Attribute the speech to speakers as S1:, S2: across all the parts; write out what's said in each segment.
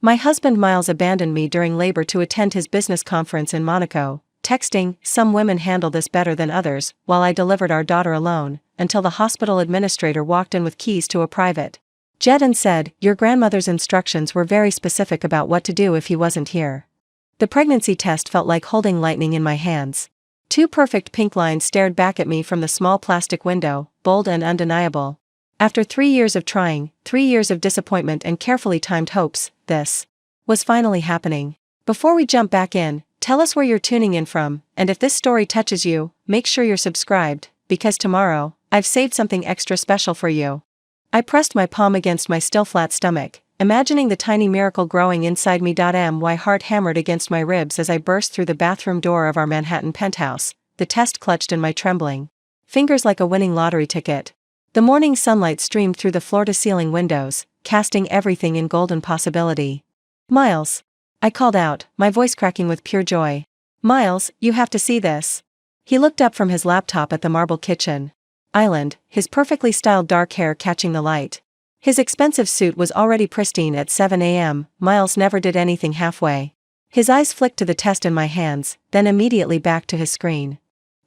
S1: My husband Miles abandoned me during labor to attend his business conference in Monaco, texting, "Some women handle this better than others," while I delivered our daughter alone, until the hospital administrator walked in with keys to a private jet and said, "Your grandmother's instructions were very specific about what to do if he wasn't here." The pregnancy test felt like holding lightning in my hands. Two perfect pink lines stared back at me from the small plastic window, bold and undeniable. After 3 years of trying, 3 years of disappointment and carefully timed hopes, this was finally happening. Before we jump back in, tell us where you're tuning in from, and if this story touches you, make sure you're subscribed, because tomorrow, I've saved something extra special for you. I pressed my palm against my still flat stomach, imagining the tiny miracle growing inside me. My heart hammered against my ribs as I burst through the bathroom door of our Manhattan penthouse, the test clutched in my trembling fingers like a winning lottery ticket. The morning sunlight streamed through the floor-to-ceiling windows, casting everything in golden possibility. "Miles!" I called out, my voice cracking with pure joy. "Miles, you have to see this." He looked up from his laptop at the marble kitchen island, his perfectly styled dark hair catching the light. His expensive suit was already pristine at 7 a.m., Miles never did anything halfway. His eyes flicked to the test in my hands, then immediately back to his screen.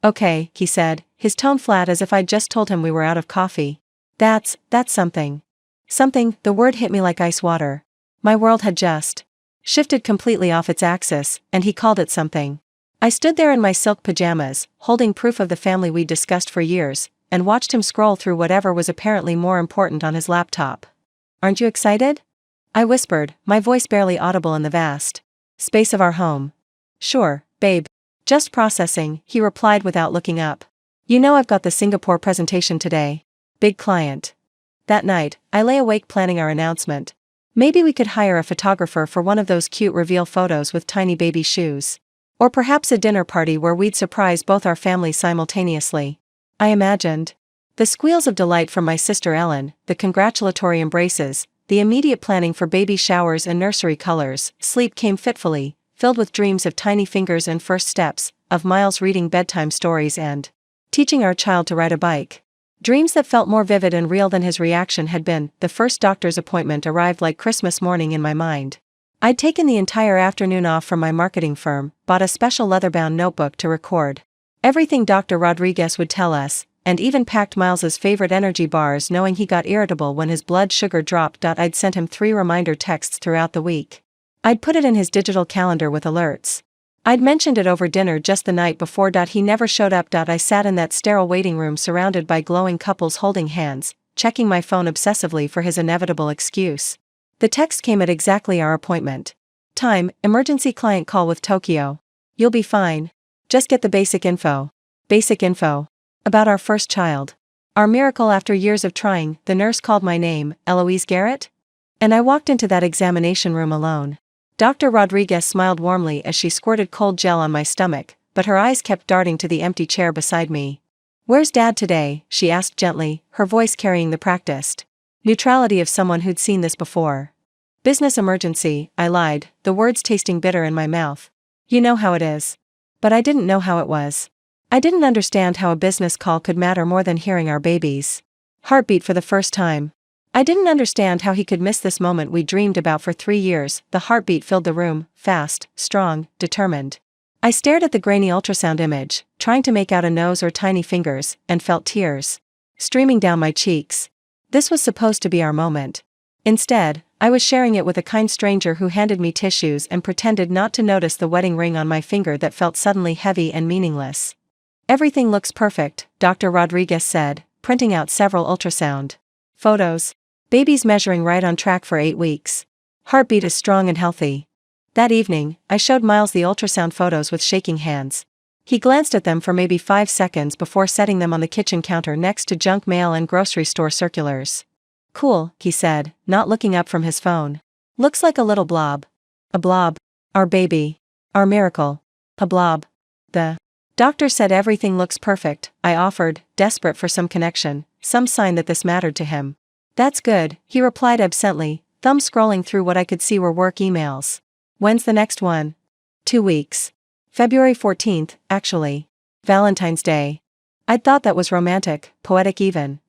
S1: "Okay," he said, his tone flat as if I'd just told him we were out of coffee. That's something." Something, the word hit me like ice water. My world had just shifted completely off its axis, and he called it something. I stood there in my silk pajamas, holding proof of the family we'd discussed for years, and watched him scroll through whatever was apparently more important on his laptop. "Aren't you excited?" I whispered, my voice barely audible in the vast space of our home. "Sure, babe. Just processing," he replied without looking up. "You know I've got the Singapore presentation today. Big client." That night, I lay awake planning our announcement. Maybe we could hire a photographer for one of those cute reveal photos with tiny baby shoes. Or perhaps a dinner party where we'd surprise both our families simultaneously. I imagined the squeals of delight from my sister Ellen, the congratulatory embraces, the immediate planning for baby showers and nursery colors. Sleep came fitfully, filled with dreams of tiny fingers and first steps, of Miles reading bedtime stories and teaching our child to ride a bike. Dreams that felt more vivid and real than his reaction had been. The first doctor's appointment arrived like Christmas morning in my mind. I'd taken the entire afternoon off from my marketing firm, bought a special leather-bound notebook to record everything Dr. Rodriguez would tell us, and even packed Miles's favorite energy bars knowing he got irritable when his blood sugar dropped. I'd sent him 3 reminder texts throughout the week. I'd put it in his digital calendar with alerts. I'd mentioned it over dinner just the night before. He never showed up. I sat in that sterile waiting room surrounded by glowing couples holding hands, checking my phone obsessively for his inevitable excuse. The text came at exactly our appointment time: emergency client call with Tokyo. "You'll be fine. Just get the basic info." Basic info. About our first child. Our miracle after years of trying. The nurse called my name, Eloise Garrett. And I walked into that examination room alone. Dr. Rodriguez smiled warmly as she squirted cold gel on my stomach, but her eyes kept darting to the empty chair beside me. "Where's Dad today?" she asked gently, her voice carrying the practiced neutrality of someone who'd seen this before. "Business emergency," I lied, the words tasting bitter in my mouth. "You know how it is." But I didn't know how it was. I didn't understand how a business call could matter more than hearing our baby's heartbeat for the first time. I didn't understand how he could miss this moment we dreamed about for 3 years. The heartbeat filled the room, fast, strong, determined. I stared at the grainy ultrasound image, trying to make out a nose or tiny fingers, and felt tears streaming down my cheeks. This was supposed to be our moment. Instead, I was sharing it with a kind stranger who handed me tissues and pretended not to notice the wedding ring on my finger that felt suddenly heavy and meaningless. "Everything looks perfect," Dr. Rodriguez said, printing out several ultrasound photos. "Baby's measuring right on track for 8 weeks. Heartbeat is strong and healthy." That evening, I showed Miles the ultrasound photos with shaking hands. He glanced at them for maybe 5 seconds before setting them on the kitchen counter next to junk mail and grocery store circulars. "Cool," he said, not looking up from his phone. "Looks like a little blob." "A blob? Our baby. Our miracle. A blob." The doctor said everything looks perfect, I offered, desperate for some connection, some sign that this mattered to him. "That's good," he replied absently, thumb scrolling through what I could see were work emails. "When's the next one?" 2 weeks. February 14th, actually. Valentine's Day. I'd thought that was romantic, poetic even.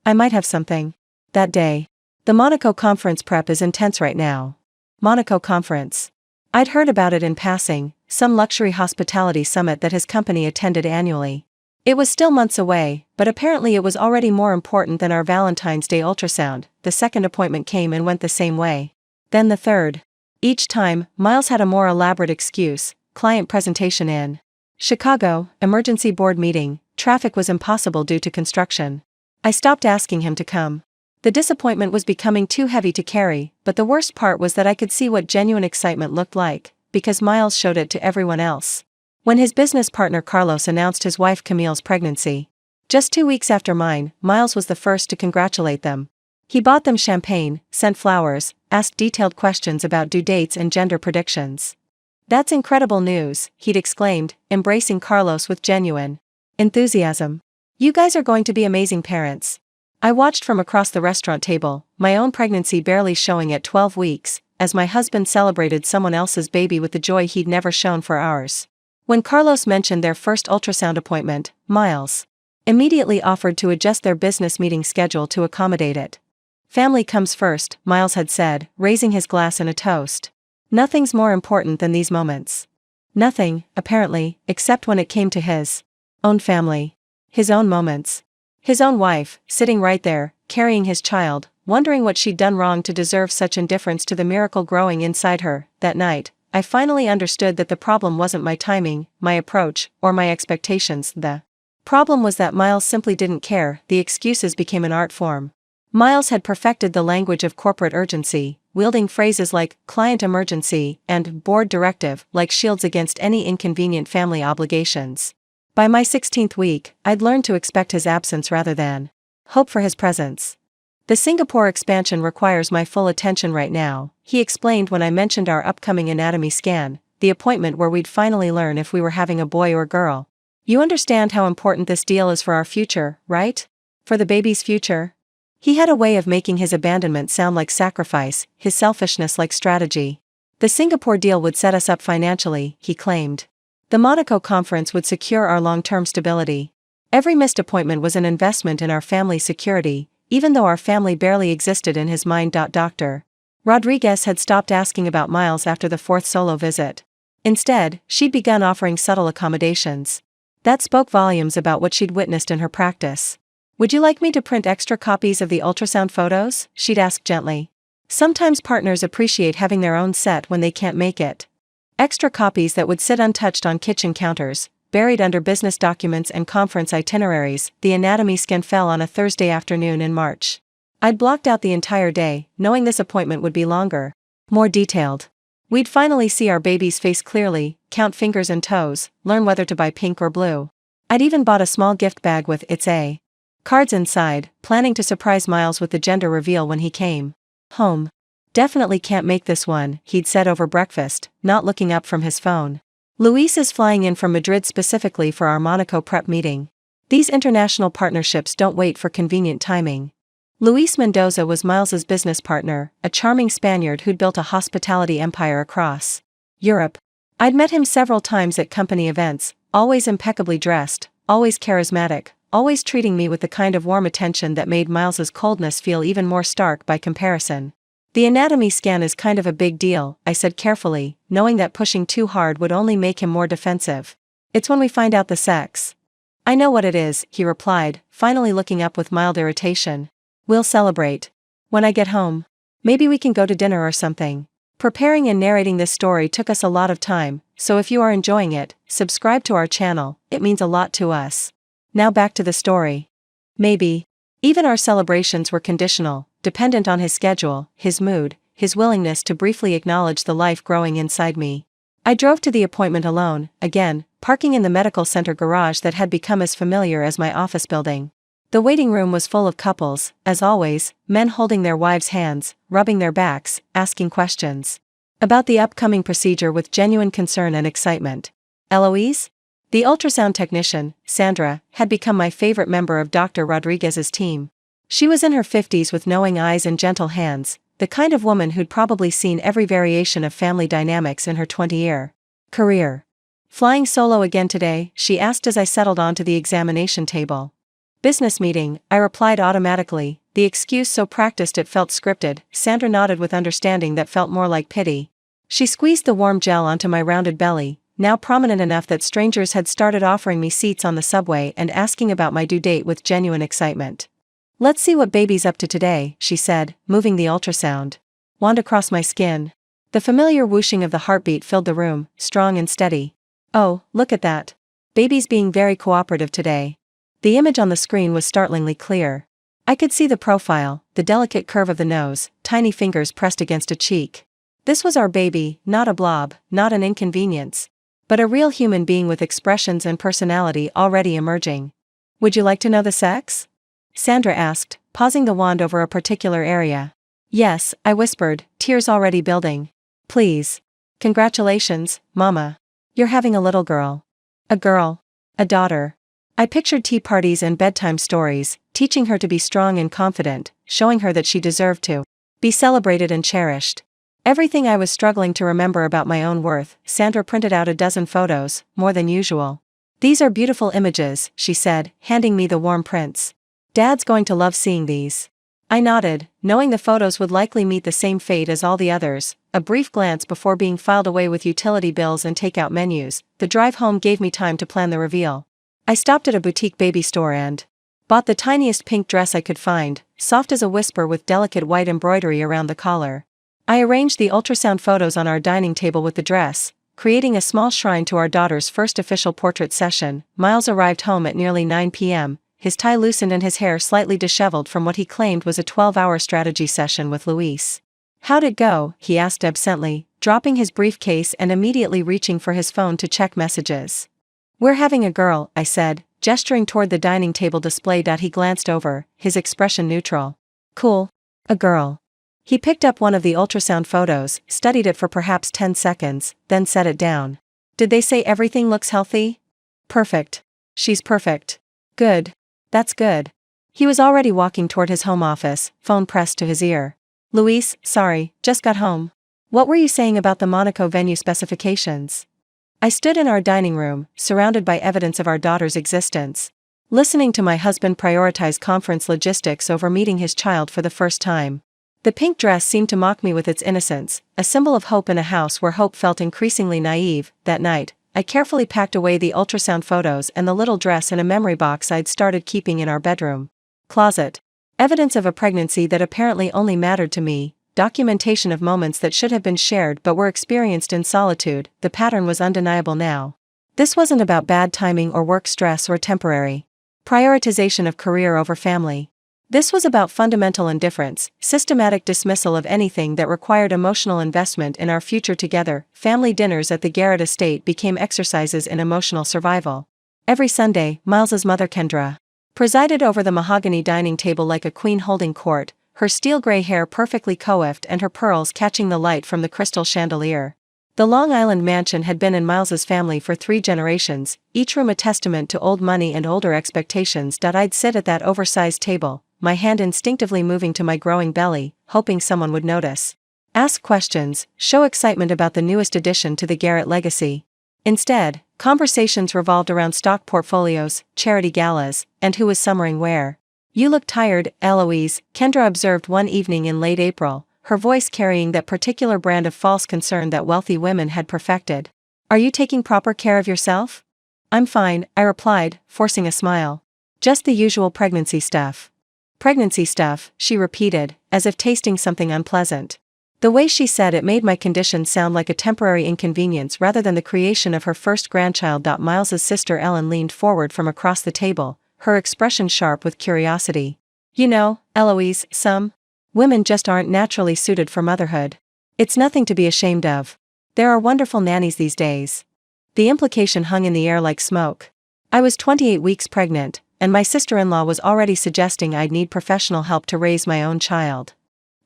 S1: I might have something that day. The Monaco conference prep is intense right now. Monaco conference. I'd heard about it in passing, some luxury hospitality summit that his company attended annually. It was still months away, but apparently it was already more important than our Valentine's Day ultrasound. The second appointment came and went the same way. Then the third. Each time, Miles had a more elaborate excuse: client presentation in Chicago, emergency board meeting, traffic was impossible due to construction. I stopped asking him to come. The disappointment was becoming too heavy to carry, but the worst part was that I could see what genuine excitement looked like, because Miles showed it to everyone else. When his business partner Carlos announced his wife Camille's pregnancy, just 2 weeks after mine, Miles was the first to congratulate them. He bought them champagne, sent flowers, asked detailed questions about due dates and gender predictions. "That's incredible news," he'd exclaimed, embracing Carlos with genuine enthusiasm. "You guys are going to be amazing parents." I watched from across the restaurant table, my own pregnancy barely showing at 12 weeks, as my husband celebrated someone else's baby with the joy he'd never shown for ours. When Carlos mentioned their first ultrasound appointment, Miles immediately offered to adjust their business meeting schedule to accommodate it. "Family comes first," Miles had said, raising his glass in a toast. Nothing's more important than these moments. Nothing, apparently, except when it came to his own family. His own moments. His own wife, sitting right there, carrying his child, wondering what she'd done wrong to deserve such indifference to the miracle growing inside her. That night, I finally understood that the problem wasn't my timing, my approach, or my expectations. The problem was that Miles simply didn't care. The excuses became an art form. Miles had perfected the language of corporate urgency, wielding phrases like client emergency and board directive like shields against any inconvenient family obligations. By my 16th week, I'd learned to expect his absence rather than hope for his presence. "The Singapore expansion requires my full attention right now," he explained when I mentioned our upcoming anatomy scan, the appointment where we'd finally learn if we were having a boy or girl. "You understand how important this deal is for our future, right? For the baby's future?" He had a way of making his abandonment sound like sacrifice, his selfishness like strategy. "The Singapore deal would set us up financially," he claimed. "The Monaco conference would secure our long-term stability. Every missed appointment was an investment in our family's security, even though our family barely existed in his mind." Dr. Rodriguez had stopped asking about Miles after the fourth solo visit. Instead, she'd begun offering subtle accommodations. That spoke volumes about what she'd witnessed in her practice. "Would you like me to print extra copies of the ultrasound photos?" she'd ask gently. Sometimes partners appreciate having their own set when they can't make it. Extra copies that would sit untouched on kitchen counters, buried under business documents and conference itineraries. The anatomy scan fell on a Thursday afternoon in March. I'd blocked out the entire day, knowing this appointment would be longer, more detailed. We'd finally see our baby's face clearly, count fingers and toes, learn whether to buy pink or blue. I'd even bought a small gift bag with "It's a" cards inside, planning to surprise Miles with the gender reveal when he came home. "Definitely can't make this one," he'd said over breakfast, not looking up from his phone. "Luis is flying in from Madrid specifically for our Monaco prep meeting. These international partnerships don't wait for convenient timing." Luis Mendoza was Miles's business partner, a charming Spaniard who'd built a hospitality empire across Europe. I'd met him several times at company events, always impeccably dressed, always charismatic, always treating me with the kind of warm attention that made Miles's coldness feel even more stark by comparison. "The anatomy scan is kind of a big deal," I said carefully, knowing that pushing too hard would only make him more defensive. "It's when we find out the sex." "I know what it is," he replied, finally looking up with mild irritation. "We'll celebrate when I get home. Maybe we can go to dinner or something." Preparing and narrating this story took us a lot of time, so if you are enjoying it, subscribe to our channel, it means a lot to us. Now back to the story. Maybe. Even our celebrations were conditional, dependent on his schedule, his mood, his willingness to briefly acknowledge the life growing inside me. I drove to the appointment alone, again, parking in the medical center garage that had become as familiar as my office building. The waiting room was full of couples, as always, men holding their wives' hands, rubbing their backs, asking questions about the upcoming procedure with genuine concern and excitement. Eloise? The ultrasound technician, Sandra, had become my favorite member of Dr. Rodriguez's team. She was in her 50s with knowing eyes and gentle hands, the kind of woman who'd probably seen every variation of family dynamics in her 20-year career. "Flying solo again today?" she asked as I settled onto the examination table. "Business meeting," I replied automatically, the excuse so practiced it felt scripted. Sandra nodded with understanding that felt more like pity. She squeezed the warm gel onto my rounded belly, now prominent enough that strangers had started offering me seats on the subway and asking about my due date with genuine excitement. "Let's see what baby's up to today," she said, moving the ultrasound wand across my skin. The familiar whooshing of the heartbeat filled the room, strong and steady. "Oh, look at that. Baby's being very cooperative today." The image on the screen was startlingly clear. I could see the profile, the delicate curve of the nose, tiny fingers pressed against a cheek. This was our baby, not a blob, not an inconvenience, but a real human being with expressions and personality already emerging. "Would you like to know the sex?" Sandra asked, pausing the wand over a particular area. "Yes," I whispered, tears already building. "Please. Congratulations, Mama. You're having a little girl." "A girl. A daughter." I pictured tea parties and bedtime stories, teaching her to be strong and confident, showing her that she deserved to be celebrated and cherished. Everything I was struggling to remember about my own worth. Sandra printed out a dozen photos, more than usual. "These are beautiful images," she said, handing me the warm prints. "Dad's going to love seeing these." I nodded, knowing the photos would likely meet the same fate as all the others. A brief glance before being filed away with utility bills and takeout menus. The drive home gave me time to plan the reveal. I stopped at a boutique baby store and bought the tiniest pink dress I could find, soft as a whisper with delicate white embroidery around the collar. I arranged the ultrasound photos on our dining table with the dress, creating a small shrine to our daughter's first official portrait session. Miles arrived home at nearly 9 p.m., his tie loosened and his hair slightly disheveled from what he claimed was a 12-hour strategy session with Luis. "How'd it go?" he asked absently, dropping his briefcase and immediately reaching for his phone to check messages. "We're having a girl," I said, gesturing toward the dining table display. He glanced over, his expression neutral. "Cool. A girl." He picked up one of the ultrasound photos, studied it for perhaps 10 seconds, then set it down. "Did they say everything looks healthy?" "Perfect. She's perfect." "Good. That's good." He was already walking toward his home office, phone pressed to his ear. "Luis, sorry, just got home. What were you saying about the Monaco venue specifications?" I stood in our dining room, surrounded by evidence of our daughter's existence, listening to my husband prioritize conference logistics over meeting his child for the first time. The pink dress seemed to mock me with its innocence, a symbol of hope in a house where hope felt increasingly naive. That night, I carefully packed away the ultrasound photos and the little dress in a memory box I'd started keeping in our bedroom closet. Evidence of a pregnancy that apparently only mattered to me, documentation of moments that should have been shared but were experienced in solitude. The pattern was undeniable now. This wasn't about bad timing or work stress or temporary prioritization of career over family. This was about fundamental indifference, systematic dismissal of anything that required emotional investment in our future together. Family dinners at the Garrett estate became exercises in emotional survival. Every Sunday, Miles's mother Kendra presided over the mahogany dining table like a queen holding court, her steel gray hair perfectly coiffed and her pearls catching the light from the crystal chandelier. The Long Island mansion had been in Miles's family for 3 generations, each room a testament to old money and older expectations. I'd sit at that oversized table, my hand instinctively moving to my growing belly, hoping someone would notice, ask questions, show excitement about the newest addition to the Garrett legacy. Instead, conversations revolved around stock portfolios, charity galas, and who was summering where. "You look tired, Eloise," Kendra observed one evening in late April, her voice carrying that particular brand of false concern that wealthy women had perfected. "Are you taking proper care of yourself?" "I'm fine," I replied, forcing a smile. "Just the usual pregnancy stuff." "Pregnancy stuff," she repeated, as if tasting something unpleasant. The way she said it made my condition sound like a temporary inconvenience rather than the creation of her first grandchild. Miles's sister Ellen leaned forward from across the table, her expression sharp with curiosity. "You know, Eloise, some women just aren't naturally suited for motherhood. It's nothing to be ashamed of. There are wonderful nannies these days." The implication hung in the air like smoke. I was 28 weeks pregnant, and my sister-in-law was already suggesting I'd need professional help to raise my own child.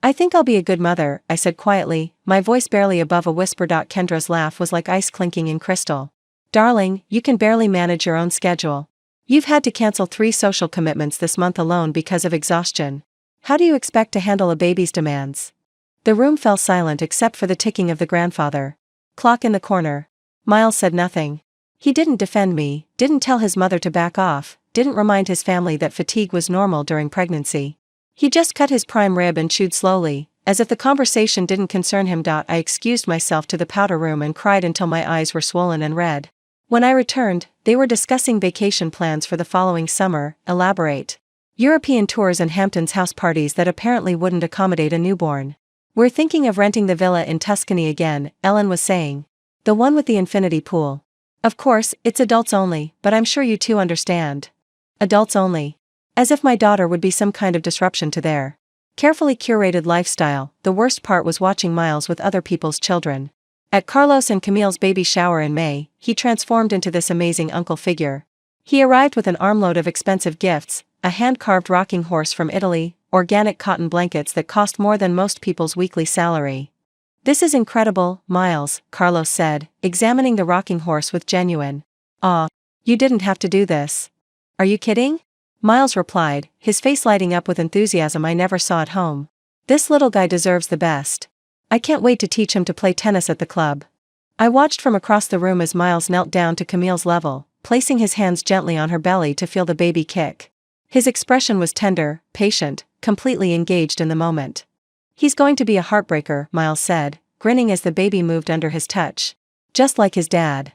S1: "I think I'll be a good mother," I said quietly, my voice barely above a whisper. Kendra's laugh was like ice clinking in crystal. "Darling, you can barely manage your own schedule. You've had to cancel 3 social commitments this month alone because of exhaustion. How do you expect to handle a baby's demands?" The room fell silent except for the ticking of the grandfather clock in the corner. Miles said nothing. He didn't defend me, didn't tell his mother to back off, didn't remind his family that fatigue was normal during pregnancy. He just cut his prime rib and chewed slowly, as if the conversation didn't concern him. I excused myself to the powder room and cried until my eyes were swollen and red. When I returned, they were discussing vacation plans for the following summer. Elaborate. European tours and Hamptons house parties that apparently wouldn't accommodate a newborn. We're thinking of renting the villa in Tuscany again, Ellen was saying. The one with the infinity pool. Of course, it's adults only, but I'm sure you two understand. Adults only. As if my daughter would be some kind of disruption to their carefully curated lifestyle. The worst part was watching Miles with other people's children. At Carlos and Camille's baby shower in May, he transformed into this amazing uncle figure. He arrived with an armload of expensive gifts, a hand-carved rocking horse from Italy, organic cotton blankets that cost more than most people's weekly salary. This is incredible, Miles, Carlos said, examining the rocking horse with genuine awe. You didn't have to do this. Are you kidding? Miles replied, his face lighting up with enthusiasm I never saw at home. This little guy deserves the best. I can't wait to teach him to play tennis at the club. I watched from across the room as Miles knelt down to Camille's level, placing his hands gently on her belly to feel the baby kick. His expression was tender, patient, completely engaged in the moment. He's going to be a heartbreaker, Miles said, grinning as the baby moved under his touch. Just like his dad.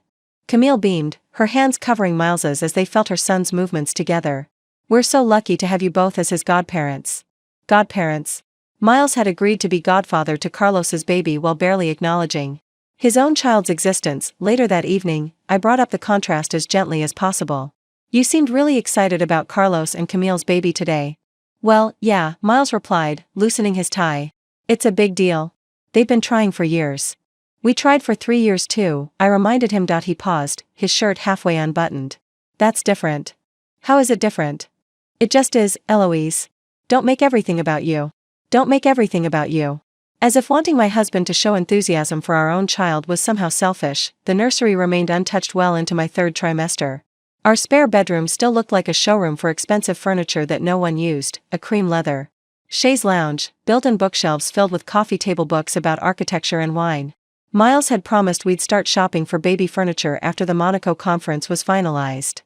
S1: Camille beamed, her hands covering Miles's as they felt her son's movements together. We're so lucky to have you both as his godparents. Godparents. Miles had agreed to be godfather to Carlos's baby while barely acknowledging his own child's existence. Later that evening, I brought up the contrast as gently as possible. You seemed really excited about Carlos and Camille's baby today. Well, yeah, Miles replied, loosening his tie. It's a big deal. They've been trying for years. We tried for 3 years too, I reminded him. He paused, his shirt halfway unbuttoned. That's different. How is it different? It just is, Eloise. Don't make everything about you. Don't make everything about you. As if wanting my husband to show enthusiasm for our own child was somehow selfish, the nursery remained untouched well into my 3rd trimester. Our spare bedroom still looked like a showroom for expensive furniture that no one used, a cream leather chaise lounge, built-in bookshelves filled with coffee table books about architecture and wine. Miles had promised we'd start shopping for baby furniture after the Monaco conference was finalized.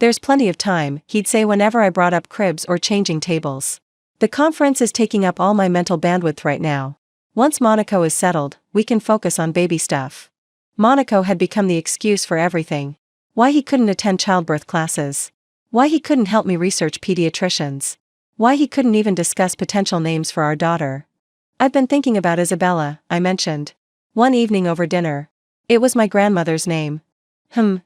S1: There's plenty of time, he'd say whenever I brought up cribs or changing tables. The conference is taking up all my mental bandwidth right now. Once Monaco is settled, we can focus on baby stuff. Monaco had become the excuse for everything. Why he couldn't attend childbirth classes. Why he couldn't help me research pediatricians. Why he couldn't even discuss potential names for our daughter. I've been thinking about Isabella, I mentioned. One evening over dinner. It was my grandmother's name.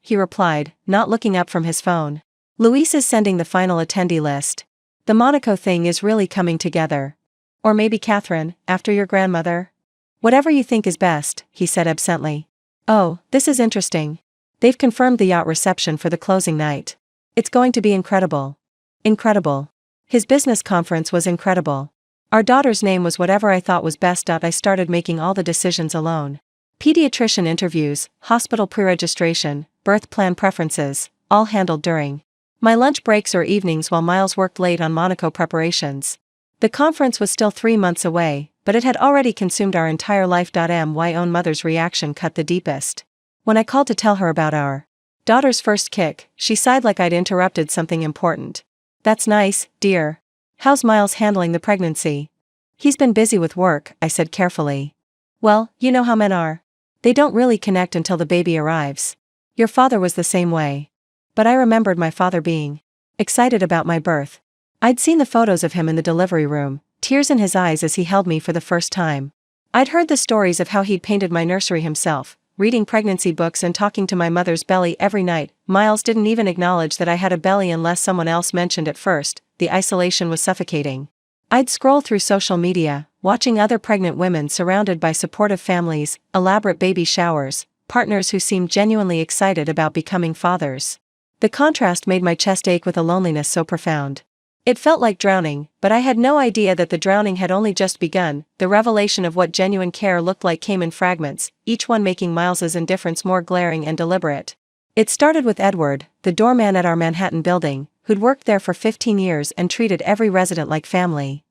S1: He replied, not looking up from his phone. Luis is sending the final attendee list. The Monaco thing is really coming together. Or maybe Catherine, after your grandmother? Whatever you think is best, he said absently. Oh, this is interesting. They've confirmed the yacht reception for the closing night. It's going to be incredible. Incredible. His business conference was incredible. Our daughter's name was whatever I thought was best. I started making all the decisions alone. Pediatrician interviews, hospital pre-registration, birth plan preferences, all handled during my lunch breaks or evenings while Miles worked late on Monaco preparations. The conference was still 3 months away, but it had already consumed our entire life. My own mother's reaction cut the deepest. When I called to tell her about our daughter's first kick, she sighed like I'd interrupted something important. That's nice, dear. How's Miles handling the pregnancy? He's been busy with work, I said carefully. Well, you know how men are. They don't really connect until the baby arrives. Your father was the same way. But I remembered my father being excited about my birth. I'd seen the photos of him in the delivery room, tears in his eyes as he held me for the first time. I'd heard the stories of how he'd painted my nursery himself, reading pregnancy books and talking to my mother's belly every night. Miles didn't even acknowledge that I had a belly unless someone else mentioned it first. The isolation was suffocating. I'd scroll through social media, watching other pregnant women surrounded by supportive families, elaborate baby showers, partners who seemed genuinely excited about becoming fathers. The contrast made my chest ache with a loneliness so profound. It felt like drowning, but I had no idea that the drowning had only just begun. The revelation of what genuine care looked like came in fragments, each one making Miles's indifference more glaring and deliberate. It started with Edward, the doorman at our Manhattan building, who'd worked there for 15 years and treated every resident like family.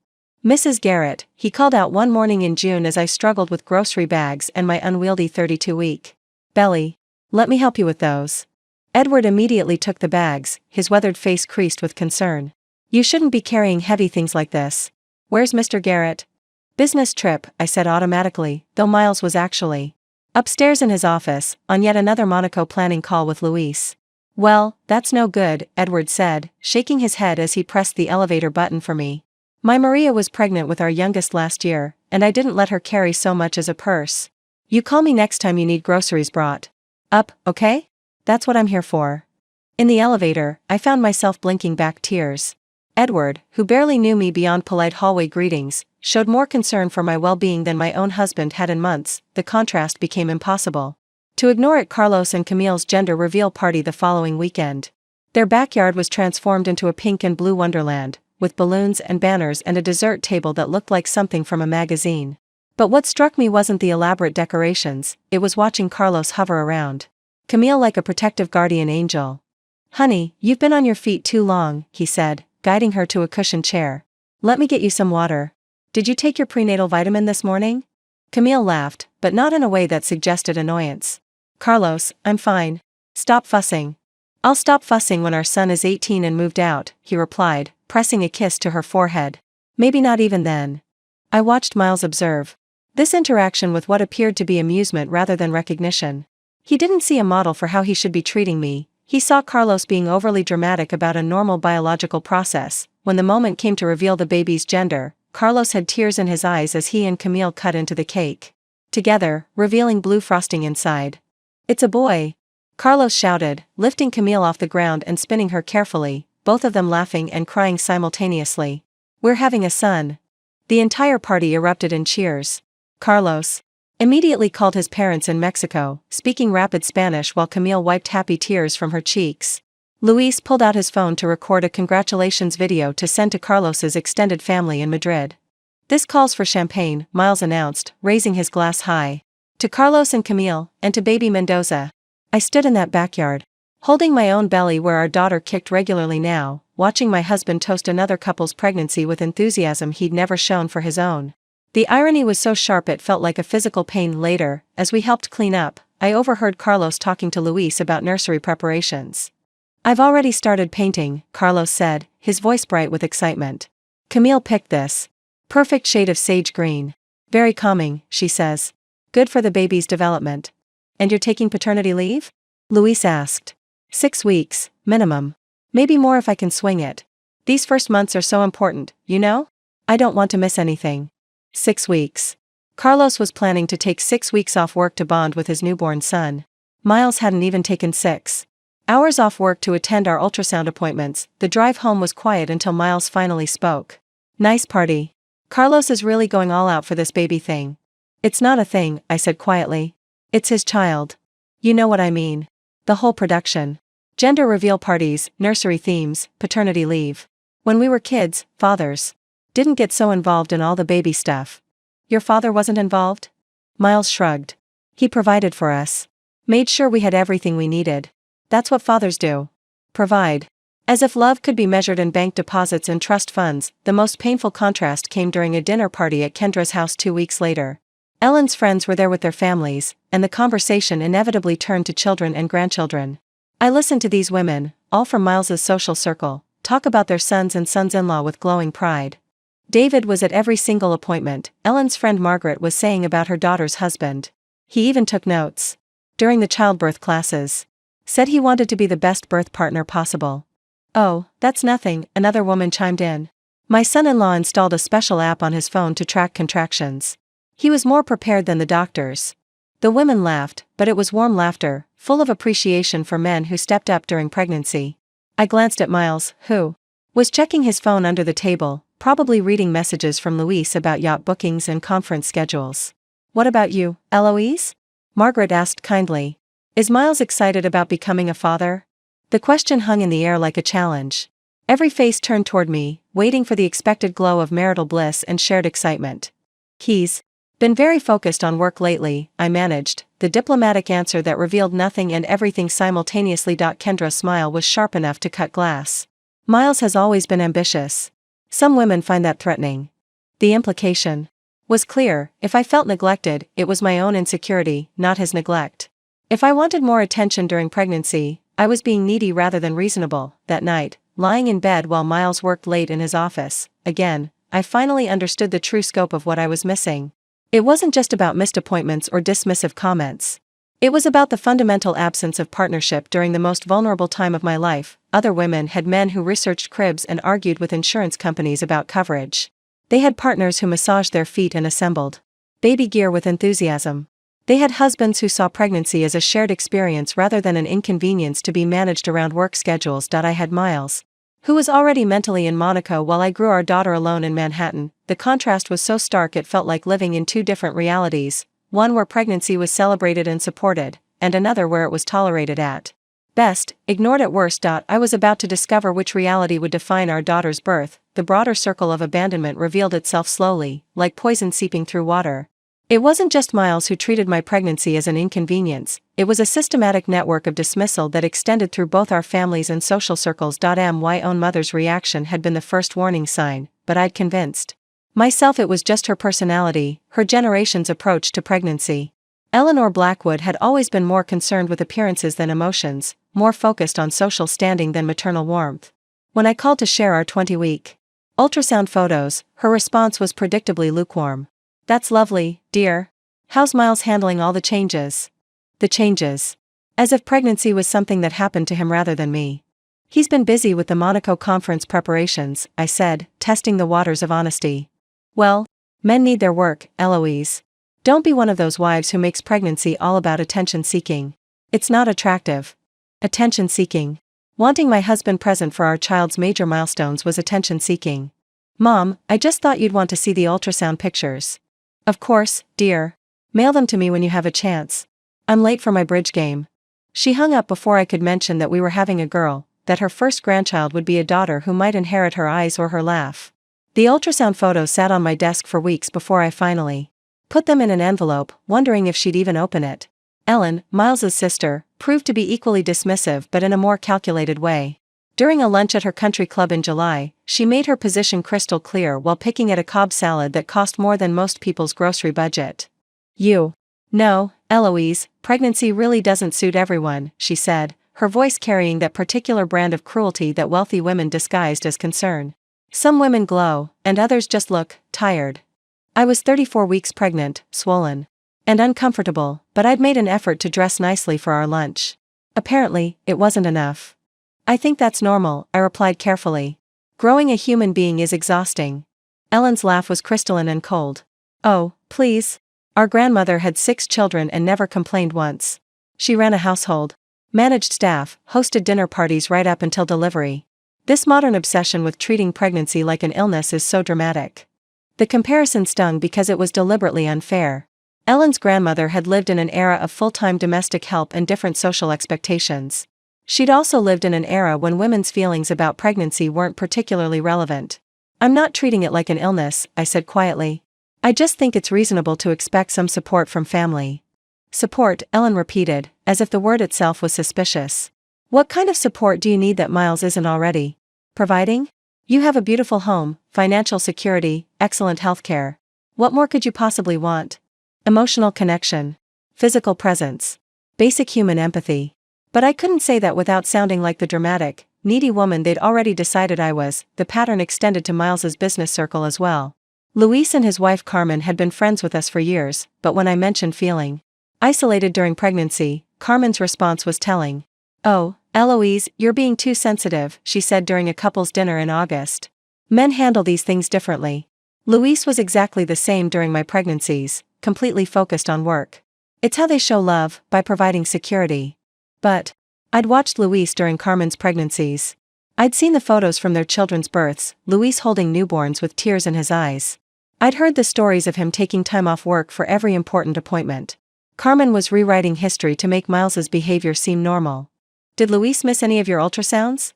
S1: Mrs. Garrett, he called out one morning in June as I struggled with grocery bags and my unwieldy 32-week belly. Let me help you with those. Edward immediately took the bags, his weathered face creased with concern. You shouldn't be carrying heavy things like this. Where's Mr. Garrett? Business trip, I said automatically, though Miles was actually upstairs in his office, on yet another Monaco planning call with Luis. Well, that's no good, Edward said, shaking his head as he pressed the elevator button for me. My Maria was pregnant with our youngest last year, and I didn't let her carry so much as a purse. You call me next time you need groceries brought up, okay? That's what I'm here for. In the elevator, I found myself blinking back tears. Edward, who barely knew me beyond polite hallway greetings, showed more concern for my well-being than my own husband had in months. The contrast became impossible to ignore at Carlos and Camille's gender reveal party the following weekend. Their backyard was transformed into a pink and blue wonderland, with balloons and banners and a dessert table that looked like something from a magazine. But what struck me wasn't the elaborate decorations, it was watching Carlos hover around Camille like a protective guardian angel. Honey, you've been on your feet too long, he said, guiding her to a cushioned chair. Let me get you some water. Did you take your prenatal vitamin this morning? Camille laughed, but not in a way that suggested annoyance. Carlos, I'm fine. Stop fussing. I'll stop fussing when our son is 18 and moved out, he replied, pressing a kiss to her forehead. Maybe not even then. I watched Miles observe this interaction with what appeared to be amusement rather than recognition. He didn't see a model for how he should be treating me. He saw Carlos being overly dramatic about a normal biological process. When the moment came to reveal the baby's gender, Carlos had tears in his eyes as he and Camille cut into the cake together, revealing blue frosting inside. It's a boy, Carlos shouted, lifting Camille off the ground and spinning her carefully, both of them laughing and crying simultaneously. We're having a son. The entire party erupted in cheers. Carlos immediately called his parents in Mexico, speaking rapid Spanish while Camille wiped happy tears from her cheeks. Luis pulled out his phone to record a congratulations video to send to Carlos's extended family in Madrid. This calls for champagne, Miles announced, raising his glass high. To Carlos and Camille, and to baby Mendoza. I stood in that backyard, holding my own belly where our daughter kicked regularly now, watching my husband toast another couple's pregnancy with enthusiasm he'd never shown for his own. The irony was so sharp it felt like a physical pain. Later, as we helped clean up, I overheard Carlos talking to Luis about nursery preparations. I've already started painting, Carlos said, his voice bright with excitement. Camille picked this perfect shade of sage green. Very calming, she says. Good for the baby's development. And you're taking paternity leave? Luis asked. 6 weeks, minimum. Maybe more if I can swing it. These first months are so important, you know? I don't want to miss anything. 6 weeks. Carlos was planning to take 6 weeks off work to bond with his newborn son. Miles hadn't even taken 6 hours off work to attend our ultrasound appointments. The drive home was quiet until Miles finally spoke. Nice party. Carlos is really going all out for this baby thing. It's not a thing, I said quietly. It's his child. You know what I mean. The whole production. Gender reveal parties, nursery themes, paternity leave. When we were kids, fathers didn't get so involved in all the baby stuff. Your father wasn't involved? Miles shrugged. He provided for us. Made sure we had everything we needed. That's what fathers do. Provide. As if love could be measured in bank deposits and trust funds, the most painful contrast came during a dinner party at Kendra's house 2 weeks later. Ellen's friends were there with their families, and the conversation inevitably turned to children and grandchildren. I listened to these women, all from Miles's social circle, talk about their sons and sons-in-law with glowing pride. David was at every single appointment. Ellen's friend Margaret was saying about her daughter's husband. He even took notes. During the childbirth classes. Said he wanted to be the best birth partner possible. Oh, that's nothing, another woman chimed in. My son-in-law installed a special app on his phone to track contractions. He was more prepared than the doctors. The women laughed, but it was warm laughter, full of appreciation for men who stepped up during pregnancy. I glanced at Miles, who was checking his phone under the table, probably reading messages from Luis about yacht bookings and conference schedules. What about you, Eloise? Margaret asked kindly. Is Miles excited about becoming a father? The question hung in the air like a challenge. Every face turned toward me, waiting for the expected glow of marital bliss and shared excitement. He's been very focused on work lately, I managed, the diplomatic answer that revealed nothing and everything simultaneously. Kendra's smile was sharp enough to cut glass. Miles has always been ambitious. Some women find that threatening. The implication was clear. If I felt neglected, it was my own insecurity, not his neglect. If I wanted more attention during pregnancy, I was being needy rather than reasonable. That night, lying in bed while Miles worked late in his office, again, I finally understood the true scope of what I was missing. It wasn't just about missed appointments or dismissive comments. It was about the fundamental absence of partnership during the most vulnerable time of my life. Other women had men who researched cribs and argued with insurance companies about coverage. They had partners who massaged their feet and assembled baby gear with enthusiasm. They had husbands who saw pregnancy as a shared experience rather than an inconvenience to be managed around work schedules. I had Miles, who was already mentally in Monaco while I grew our daughter alone in Manhattan. The contrast was so stark it felt like living in two different realities, one where pregnancy was celebrated and supported, and another where it was tolerated at best, ignored at worst. I was about to discover which reality would define our daughter's birth. The broader circle of abandonment revealed itself slowly, like poison seeping through water. It wasn't just Miles who treated my pregnancy as an inconvenience, it was a systematic network of dismissal that extended through both our families and social circles. My own mother's reaction had been the first warning sign, but I'd convinced myself it was just her personality, her generation's approach to pregnancy. Eleanor Blackwood had always been more concerned with appearances than emotions, more focused on social standing than maternal warmth. When I called to share our 20-week ultrasound photos, her response was predictably lukewarm. "That's lovely, dear. How's Miles handling all the changes?" The changes. As if pregnancy was something that happened to him rather than me. "He's been busy with the Monaco conference preparations," I said, testing the waters of honesty. "Well, men need their work, Eloise. Don't be one of those wives who makes pregnancy all about attention-seeking. It's not attractive." Attention-seeking. Wanting my husband present for our child's major milestones was attention-seeking. "Mom, I just thought you'd want to see the ultrasound pictures." "Of course, dear. Mail them to me when you have a chance. I'm late for my bridge game." She hung up before I could mention that we were having a girl, that her first grandchild would be a daughter who might inherit her eyes or her laugh. The ultrasound photos sat on my desk for weeks before I finally put them in an envelope, wondering if she'd even open it. Ellen, Miles's sister, proved to be equally dismissive but in a more calculated way. During a lunch at her country club in July, she made her position crystal clear while picking at a Cobb salad that cost more than most people's grocery budget. "You know, Eloise, pregnancy really doesn't suit everyone," she said, her voice carrying that particular brand of cruelty that wealthy women disguised as concern. "Some women glow, and others just look tired." I was 34 weeks pregnant, swollen and uncomfortable, but I'd made an effort to dress nicely for our lunch. Apparently, it wasn't enough. "I think that's normal," I replied carefully. "Growing a human being is exhausting." Ellen's laugh was crystalline and cold. "Oh, please. Our grandmother had 6 children and never complained once. She ran a household, managed staff, hosted dinner parties right up until delivery. This modern obsession with treating pregnancy like an illness is so dramatic." The comparison stung because it was deliberately unfair. Ellen's grandmother had lived in an era of full-time domestic help and different social expectations. She'd also lived in an era when women's feelings about pregnancy weren't particularly relevant. "I'm not treating it like an illness," I said quietly. "I just think it's reasonable to expect some support from family." "Support," Ellen repeated, as if the word itself was suspicious. "What kind of support do you need that Miles isn't already providing? You have a beautiful home, financial security, excellent healthcare. What more could you possibly want?" "Emotional connection. Physical presence. Basic human empathy." But I couldn't say that without sounding like the dramatic, needy woman they'd already decided I was. The pattern extended to Miles's business circle as well. Luis and his wife Carmen had been friends with us for years, but when I mentioned feeling isolated during pregnancy, Carmen's response was telling. "Oh, Eloise, you're being too sensitive," she said during a couple's dinner in August. "Men handle these things differently." Luis was exactly the same during my pregnancies, completely focused on work. "It's how they show love, by providing security." But I'd watched Luis during Carmen's pregnancies. I'd seen the photos from their children's births, Luis holding newborns with tears in his eyes. I'd heard the stories of him taking time off work for every important appointment. Carmen was rewriting history to make Miles's behavior seem normal. "Did Luis miss any of your ultrasounds?"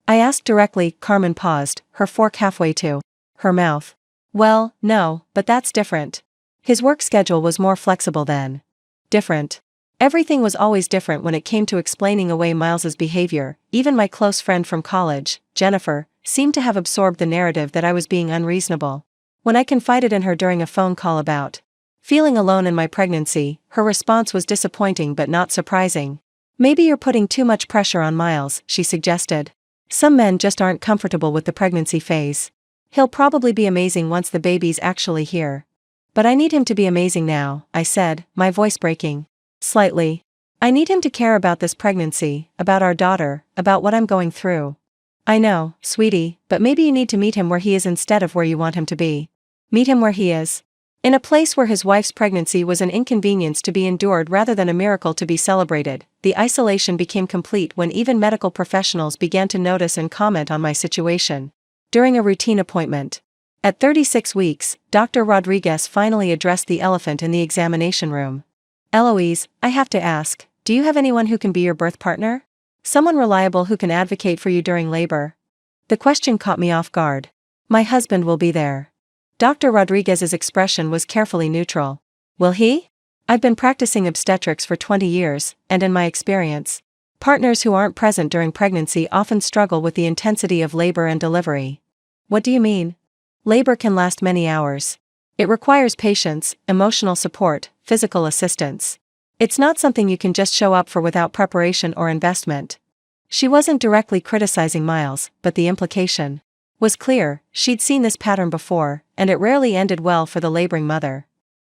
S1: I asked directly. Carmen paused, her fork halfway to her mouth. "Well, no, but that's different. His work schedule was more flexible then." Different. Everything was always different when it came to explaining away Miles's behavior. Even my close friend from college, Jennifer, seemed to have absorbed the narrative that I was being unreasonable. When I confided in her during a phone call about feeling alone in my pregnancy, her response was disappointing but not surprising. "Maybe you're putting too much pressure on Miles," she suggested. "Some men just aren't comfortable with the pregnancy phase." He'll probably be amazing once the baby's actually here. But I need him to be amazing now, I said, my voice breaking slightly. I need him to care about this pregnancy, about our daughter, about what I'm going through. I know, sweetie, but maybe you need to meet him where he is instead of where you want him to be. Meet him where he is. In a place where his wife's pregnancy was an inconvenience to be endured rather than a miracle to be celebrated. The isolation became complete when even medical professionals began to notice and comment on my situation. During a routine appointment. At 36 weeks, Dr. Rodriguez finally addressed the elephant in the examination room. Eloise, I have to ask, do you have anyone who can be your birth partner? Someone reliable who can advocate for you during labor? The question caught me off guard. My husband will be there. Dr. Rodriguez's expression was carefully neutral. Will he? I've been practicing obstetrics for 20 years, and in my experience, partners who aren't present during pregnancy often struggle with the intensity of labor and delivery. What do you mean? Labor can last many hours. It requires patience, emotional support, physical assistance. It's not something you can just show up for without preparation or investment. She wasn't directly criticizing Miles, but the implication was clear. She'd seen this pattern before, and it rarely ended well for the laboring mother.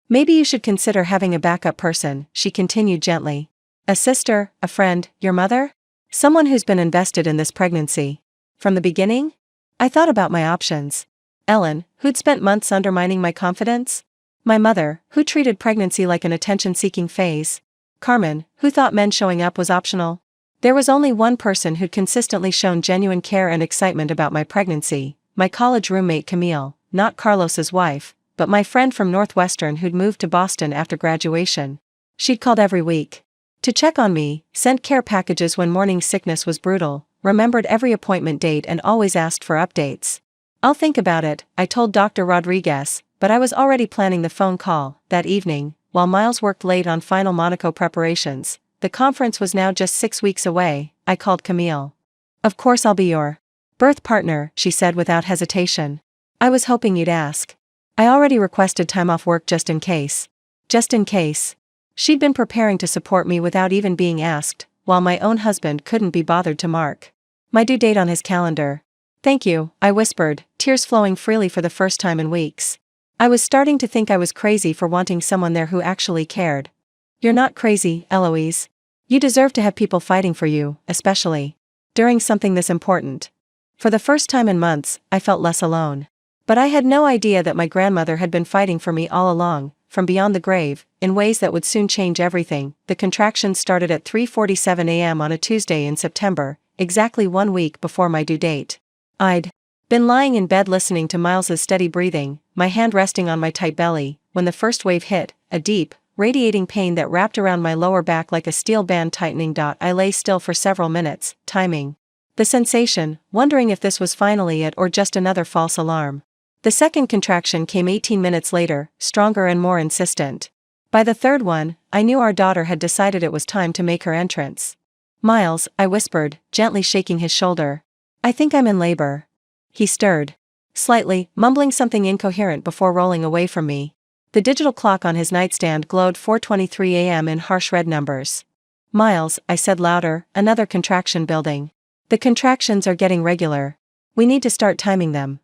S1: Maybe you should consider having a backup person, she continued gently. A sister, a friend, your mother? Someone who's been invested in this pregnancy. From the beginning? I thought about my options. Ellen, who'd spent months undermining my confidence? My mother, who treated pregnancy like an attention-seeking phase. Carmen, who thought men showing up was optional. There was only one person who'd consistently shown genuine care and excitement about my pregnancy, my college roommate Camille, not Carlos's wife, but my friend from Northwestern who'd moved to Boston after graduation. She'd called every week to check on me, sent care packages when morning sickness was brutal, remembered every appointment date and always asked for updates. I'll think about it, I told Dr. Rodriguez, but I was already planning the phone call. That evening, while Miles worked late on final Monaco preparations, the conference was now just 6 weeks away, I called Camille. Of course I'll be your birth partner, she said without hesitation. I was hoping you'd ask. I already requested time off work just in case. Just in case. She'd been preparing to support me without even being asked, while my own husband couldn't be bothered to mark my due date on his calendar. Thank you, I whispered, tears flowing freely for the first time in weeks. I was starting to think I was crazy for wanting someone there who actually cared. You're not crazy, Eloise. You deserve to have people fighting for you, especially during something this important. For the first time in months, I felt less alone. But I had no idea that my grandmother had been fighting for me all along, from beyond the grave, in ways that would soon change everything. The contractions started at 3:47 a.m. on a Tuesday in September, exactly 1 week before my due date. I'd been lying in bed listening to Miles's steady breathing, my hand resting on my tight belly, when the first wave hit, a deep, radiating pain that wrapped around my lower back like a steel band tightening. I lay still for several minutes, timing the sensation, wondering if this was finally it or just another false alarm. The second contraction came 18 minutes later, stronger and more insistent. By the third one, I knew our daughter had decided it was time to make her entrance. Miles, I whispered, gently shaking his shoulder. I think I'm in labor. He stirred slightly, mumbling something incoherent before rolling away from me. The digital clock on his nightstand glowed 4:23 a.m. in harsh red numbers. Miles, I said louder, another contraction building. The contractions are getting regular. We need to start timing them.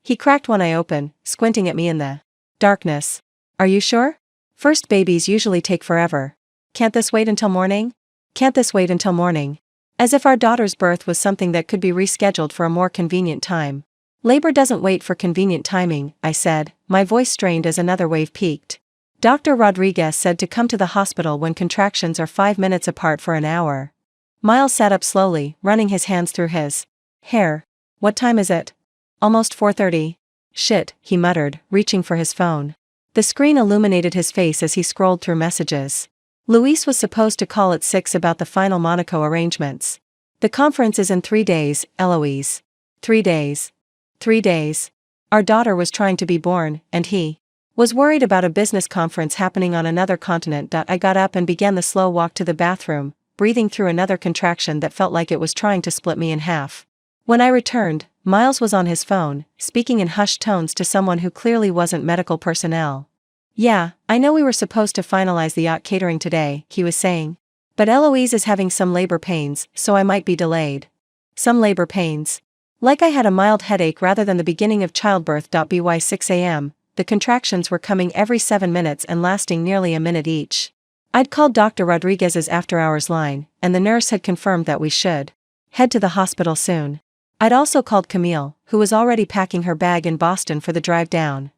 S1: He cracked one eye open, squinting at me in the darkness. Are you sure? First babies usually take forever. Can't this wait until morning? Can't this wait until morning? As if our daughter's birth was something that could be rescheduled for a more convenient time. Labor doesn't wait for convenient timing, I said, my voice strained as another wave peaked. Dr. Rodriguez said to come to the hospital when contractions are 5 minutes apart for an hour. Miles sat up slowly, running his hands through his hair. What time is it? Almost 4:30. Shit, he muttered, reaching for his phone. The screen illuminated his face as he scrolled through messages. Luis was supposed to call at 6 about the final Monaco arrangements. The conference is in 3 days, Eloise. 3 days. 3 days. Our daughter was trying to be born, and he was worried about a business conference happening on another continent. I got up and began the slow walk to the bathroom, breathing through another contraction that felt like it was trying to split me in half. When I returned, Miles was on his phone, speaking in hushed tones to someone who clearly wasn't medical personnel. Yeah, I know we were supposed to finalize the yacht catering today, he was saying. But Eloise is having some labor pains, so I might be delayed. Some labor pains. Like I had a mild headache rather than the beginning of childbirth. By 6 a.m., the contractions were coming every 7 minutes and lasting nearly a minute each. I'd called Dr. Rodriguez's after-hours line, and the nurse had confirmed that we should head to the hospital soon. I'd also called Camille, who was already packing her bag in Boston for the drive down.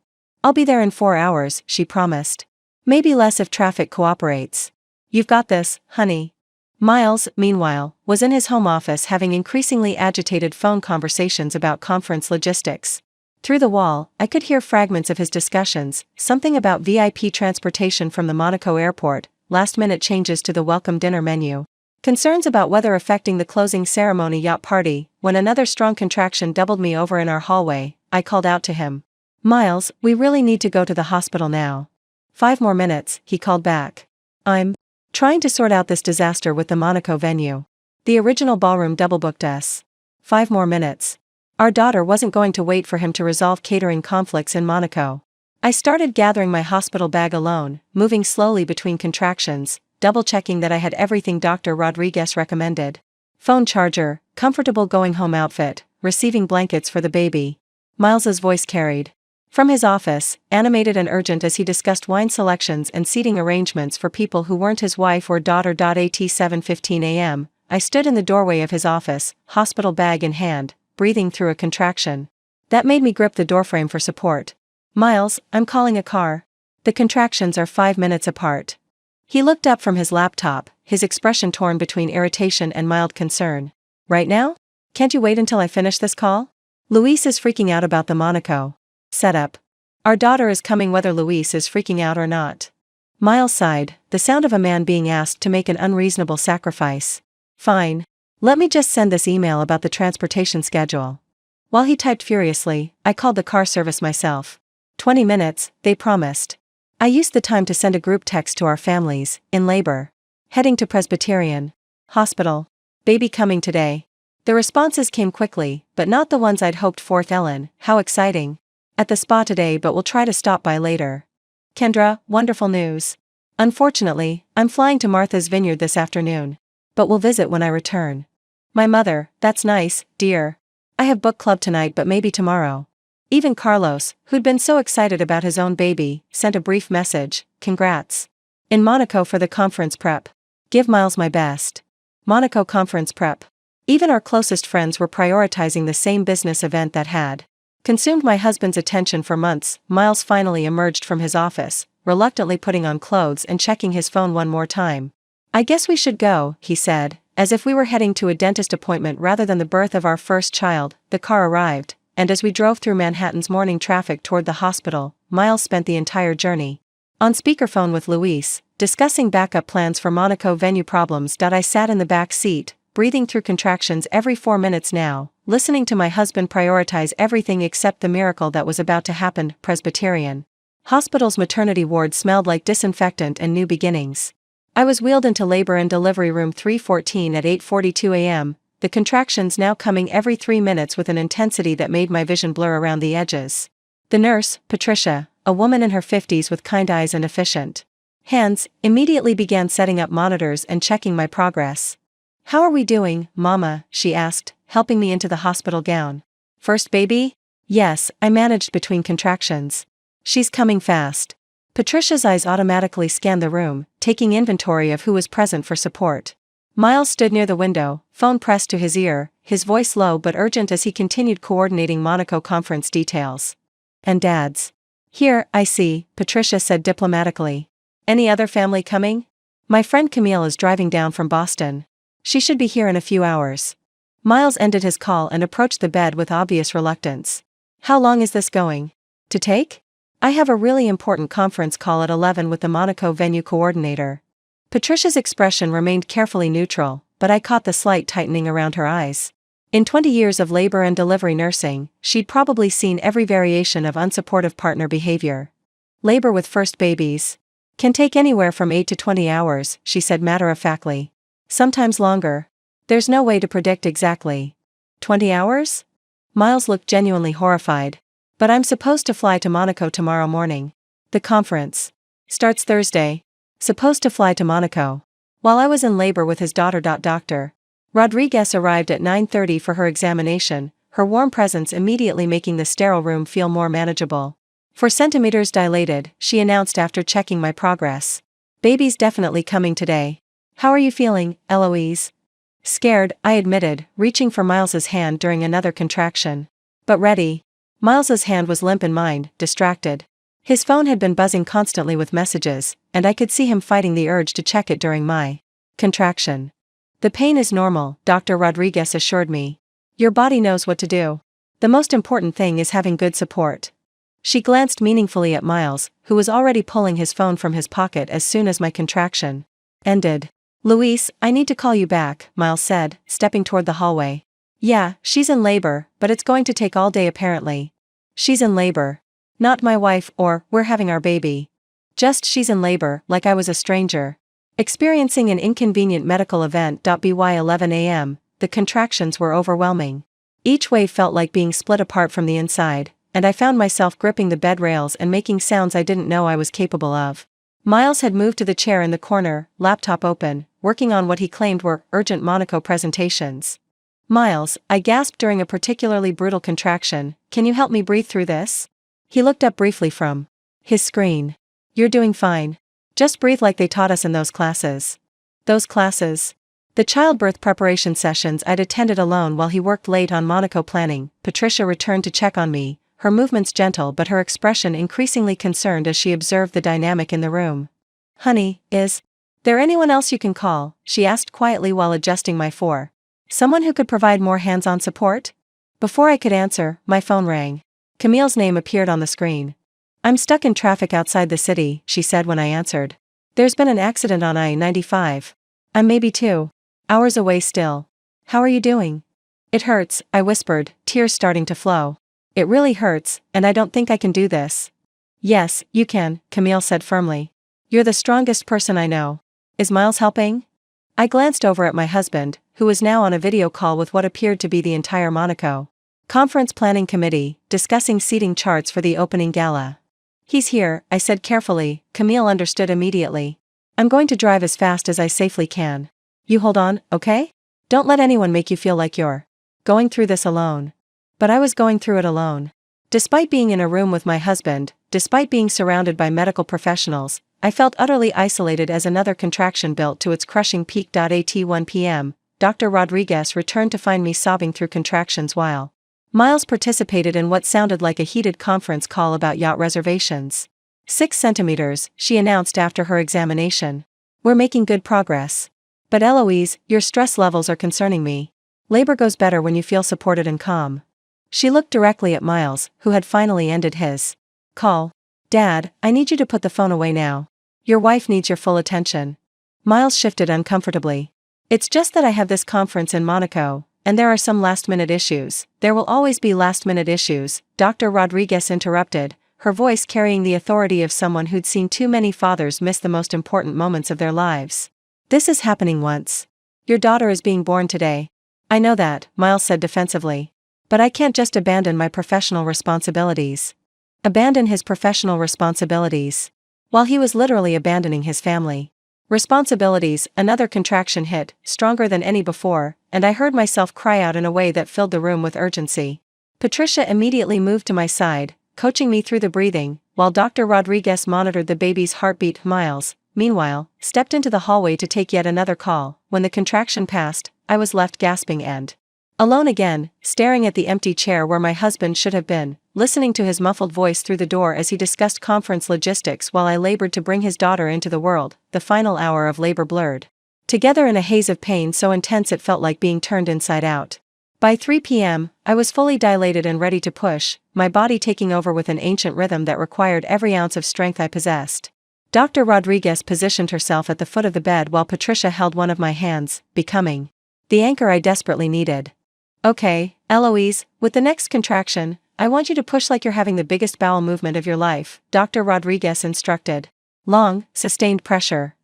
S1: "I'll be there in 4 hours," she promised. "Maybe less if traffic cooperates. You've got this, honey." Miles, meanwhile, was in his home office having increasingly agitated phone conversations about conference logistics. Through the wall, I could hear fragments of his discussions, something about VIP transportation from the Monaco airport, last-minute changes to the welcome dinner menu, concerns about weather affecting the closing ceremony yacht party. When another strong contraction doubled me over in our hallway, I called out to him. "Miles, we really need to go to the hospital now." "5 more minutes," he called back. "I'm trying to sort out this disaster with the Monaco venue. The original ballroom double-booked us." 5 more minutes. Our daughter wasn't going to wait for him to resolve catering conflicts in Monaco. I started gathering my hospital bag alone, moving slowly between contractions, double-checking that I had everything Dr. Rodriguez recommended. Phone charger, comfortable going-home outfit, receiving blankets for the baby. Miles's voice carried from his office, animated and urgent as he discussed wine selections and seating arrangements for people who weren't his wife or daughter. At 7:15 a.m., I stood in the doorway of his office, hospital bag in hand, breathing through a contraction. That made me grip the doorframe for support. "Miles, I'm calling a car. The contractions are 5 minutes apart." He looked up from his laptop, his expression torn between irritation and mild concern. "Right now? Can't you wait until I finish this call? Luis is freaking out about the Monaco setup. Our daughter is coming whether Luis is freaking out or not." Miles sighed, the sound of a man being asked to make an unreasonable sacrifice. "Fine. Let me just send this email about the transportation schedule." While he typed furiously, I called the car service myself. 20 minutes, they promised. I used the time to send a group text to our families, in labor. Heading to Presbyterian Hospital. Baby coming today. The responses came quickly, but not the ones I'd hoped for. "Ellen, how exciting. At the spa today, but we'll try to stop by later." "Kendra, wonderful news. Unfortunately, I'm flying to Martha's Vineyard this afternoon. But we'll visit when I return." "My mother, that's nice, dear. I have book club tonight but maybe tomorrow." Even Carlos, who'd been so excited about his own baby, sent a brief message, "Congrats. In Monaco for the conference prep. Give Miles my best." Monaco conference prep. Even our closest friends were prioritizing the same business event that had consumed my husband's attention for months. Miles finally emerged from his office, reluctantly putting on clothes and checking his phone one more time. "I guess we should go," he said, as if we were heading to a dentist appointment rather than the birth of our first child. The car arrived, and as we drove through Manhattan's morning traffic toward the hospital, Miles spent the entire journey on speakerphone with Luis, discussing backup plans for Monaco venue problems. I sat in the back seat, breathing through contractions every 4 minutes now, listening to my husband prioritize everything except the miracle that was about to happen. Presbyterian Hospital's maternity ward smelled like disinfectant and new beginnings. I was wheeled into labor and delivery room 314 at 8:42 a.m., the contractions now coming every 3 minutes with an intensity that made my vision blur around the edges. The nurse, Patricia, a woman in her 50s with kind eyes and efficient hands, immediately began setting up monitors and checking my progress. "How are we doing, Mama?" she asked, helping me into the hospital gown. "First baby?" "Yes," I managed between contractions. "She's coming fast." Patricia's eyes automatically scanned the room, taking inventory of who was present for support. Miles stood near the window, phone pressed to his ear, his voice low but urgent as he continued coordinating Monaco conference details. "And Dad's here, I see," Patricia said diplomatically. "Any other family coming?" "My friend Camille is driving down from Boston. She should be here in a few hours." Miles ended his call and approached the bed with obvious reluctance. "How long is this going to take?" "I have a really important conference call at 11 with the Monaco venue coordinator." Patricia's expression remained carefully neutral, but I caught the slight tightening around her eyes. In 20 years of labor and delivery nursing, she'd probably seen every variation of unsupportive partner behavior. "Labor with first babies can take anywhere from 8 to 20 hours, she said matter-of-factly. "Sometimes longer. There's no way to predict exactly." 20 hours? Miles looked genuinely horrified. "But I'm supposed to fly to Monaco tomorrow morning. The conference starts Thursday. Supposed to fly to Monaco." While I was in labor with his daughter. Dr. Rodriguez arrived at 9:30 for her examination, her warm presence immediately making the sterile room feel more manageable. 4 centimeters dilated, she announced after checking my progress. Baby's definitely coming today. How are you feeling, Eloise? Scared, I admitted, reaching for Miles's hand during another contraction. But ready. Miles's hand was limp in mine, distracted. His phone had been buzzing constantly with messages, and I could see him fighting the urge to check it during my contraction. The pain is normal, Dr. Rodriguez assured me. Your body knows what to do. The most important thing is having good support. She glanced meaningfully at Miles, who was already pulling his phone from his pocket as soon as my contraction ended. Luis, I need to call you back, Miles said, stepping toward the hallway. Yeah, she's in labor, but it's going to take all day apparently. She's in labor. Not my wife or, we're having our baby. Just she's in labor, like I was a stranger. Experiencing an inconvenient medical event. By 11 a.m., the contractions were overwhelming. Each wave felt like being split apart from the inside, and I found myself gripping the bed rails and making sounds I didn't know I was capable of. Miles had moved to the chair in the corner, laptop open, working on what he claimed were urgent Monaco presentations. Miles, I gasped during a particularly brutal contraction, can you help me breathe through this? He looked up briefly from his screen. You're doing fine. Just breathe like they taught us in those classes. Those classes? The childbirth preparation sessions I'd attended alone while he worked late on Monaco planning. Patricia returned to check on me, her movements gentle but her expression increasingly concerned as she observed the dynamic in the room. Honey, is there anyone else you can call? She asked quietly while adjusting my for. Someone who could provide more hands-on support? Before I could answer, my phone rang. Camille's name appeared on the screen. I'm stuck in traffic outside the city, she said when I answered. There's been an accident on I-95. I'm maybe 2 hours away still. How are you doing? It hurts, I whispered, tears starting to flow. It really hurts, and I don't think I can do this. Yes, you can, Camille said firmly. You're the strongest person I know. Is Miles helping? I glanced over at my husband, who was now on a video call with what appeared to be the entire Monaco Conference Planning Committee, discussing seating charts for the opening gala. He's here, I said carefully. Camille understood immediately. I'm going to drive as fast as I safely can. You hold on, okay? Don't let anyone make you feel like you're going through this alone. But I was going through it alone. Despite being in a room with my husband, despite being surrounded by medical professionals, I felt utterly isolated as another contraction built to its crushing peak. At 1 p.m., Dr. Rodriguez returned to find me sobbing through contractions while Miles participated in what sounded like a heated conference call about yacht reservations. 6 centimeters, she announced after her examination. We're making good progress. But Eloise, your stress levels are concerning me. Labor goes better when you feel supported and calm. She looked directly at Miles, who had finally ended his call. Dad, I need you to put the phone away now. Your wife needs your full attention. Miles shifted uncomfortably. It's just that I have this conference in Monaco, and there are some last-minute issues. There will always be last-minute issues, Dr. Rodriguez interrupted, her voice carrying the authority of someone who'd seen too many fathers miss the most important moments of their lives. This is happening once. Your daughter is being born today. I know that, Miles said defensively. But I can't just abandon my professional responsibilities. Abandon his professional responsibilities. While he was literally abandoning his family. Responsibilities. Another contraction hit, stronger than any before, and I heard myself cry out in a way that filled the room with urgency. Patricia immediately moved to my side, coaching me through the breathing, while Dr. Rodriguez monitored the baby's heartbeat. Miles, meanwhile, stepped into the hallway to take yet another call. When the contraction passed, I was left gasping and alone again, staring at the empty chair where my husband should have been, listening to his muffled voice through the door as he discussed conference logistics while I labored to bring his daughter into the world. The final hour of labor blurred together in a haze of pain so intense it felt like being turned inside out. By 3 p.m., I was fully dilated and ready to push, my body taking over with an ancient rhythm that required every ounce of strength I possessed. Dr. Rodriguez positioned herself at the foot of the bed while Patricia held one of my hands, becoming the anchor I desperately needed. Okay, Eloise, with the next contraction, I want you to push like you're having the biggest bowel movement of your life, Dr. Rodriguez instructed. Long, sustained pressure.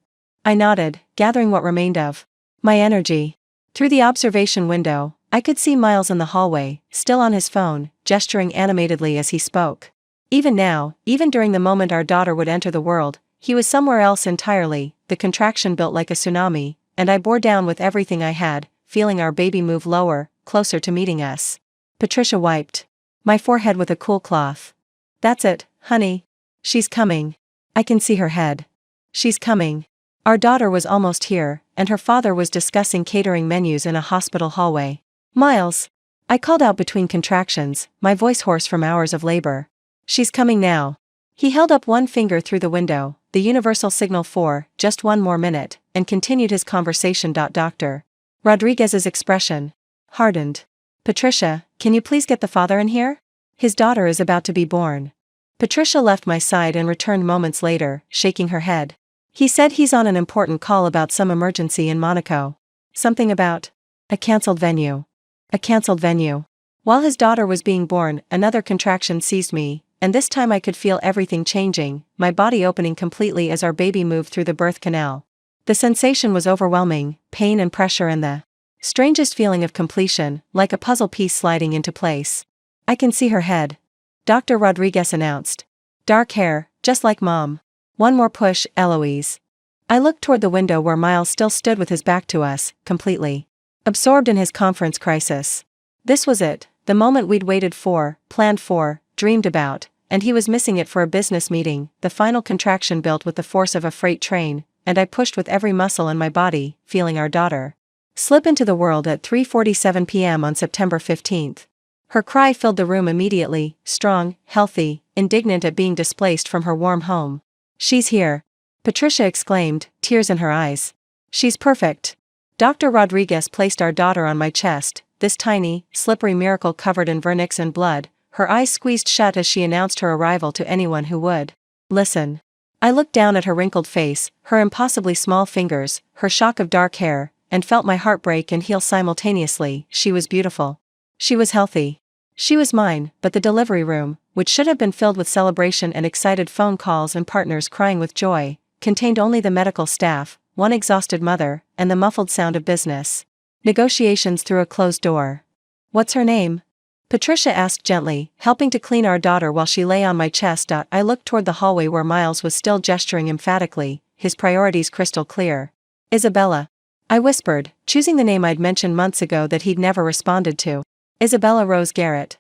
S1: I nodded, gathering what remained of my energy. Through the observation window, I could see Miles in the hallway, still on his phone, gesturing animatedly as he spoke. Even now, even during the moment our daughter would enter the world, he was somewhere else entirely. The contraction built like a tsunami, and I bore down with everything I had, feeling our baby move lower, closer to meeting us. Patricia wiped my forehead with a cool cloth. That's it, honey. She's coming. I can see her head. She's coming. Our daughter was almost here, and her father was discussing catering menus in a hospital hallway. Miles. I called out between contractions, my voice hoarse from hours of labor. She's coming now. He held up one finger through the window, the universal signal for, just one more minute, and continued his conversation. Dr. Rodriguez's expression hardened. Patricia, can you please get the father in here? His daughter is about to be born. Patricia left my side and returned moments later, shaking her head. He said he's on an important call about some emergency in Monaco. Something about a cancelled venue. A cancelled venue. While his daughter was being born, another contraction seized me, and this time I could feel everything changing, my body opening completely as our baby moved through the birth canal. The sensation was overwhelming, pain and pressure and the strangest feeling of completion, like a puzzle piece sliding into place. I can see her head. Dr. Rodriguez announced. Dark hair, just like Mom. One more push, Eloise. I looked toward the window where Miles still stood with his back to us, completely absorbed in his conference crisis. This was it, the moment we'd waited for, planned for, dreamed about, and he was missing it for a business meeting. The final contraction built with the force of a freight train, and I pushed with every muscle in my body, feeling our daughter slip into the world at 3:47 p.m. on September 15th. Her cry filled the room immediately, strong, healthy, indignant at being displaced from her warm home. She's here. Patricia exclaimed, tears in her eyes. She's perfect. Dr. Rodriguez placed our daughter on my chest, this tiny, slippery miracle covered in vernix and blood, her eyes squeezed shut as she announced her arrival to anyone who would listen. I looked down at her wrinkled face, her impossibly small fingers, her shock of dark hair, and felt my heart break and heal simultaneously. She was beautiful. She was healthy. She was mine, but the delivery room, which should have been filled with celebration and excited phone calls and partners crying with joy, contained only the medical staff, one exhausted mother, and the muffled sound of business negotiations through a closed door. What's her name? Patricia asked gently, helping to clean our daughter while she lay on my chest. I looked toward the hallway where Miles was still gesturing emphatically, his priorities crystal clear. Isabella. I whispered, choosing the name I'd mentioned months ago that he'd never responded to. Isabella Rose Garrett.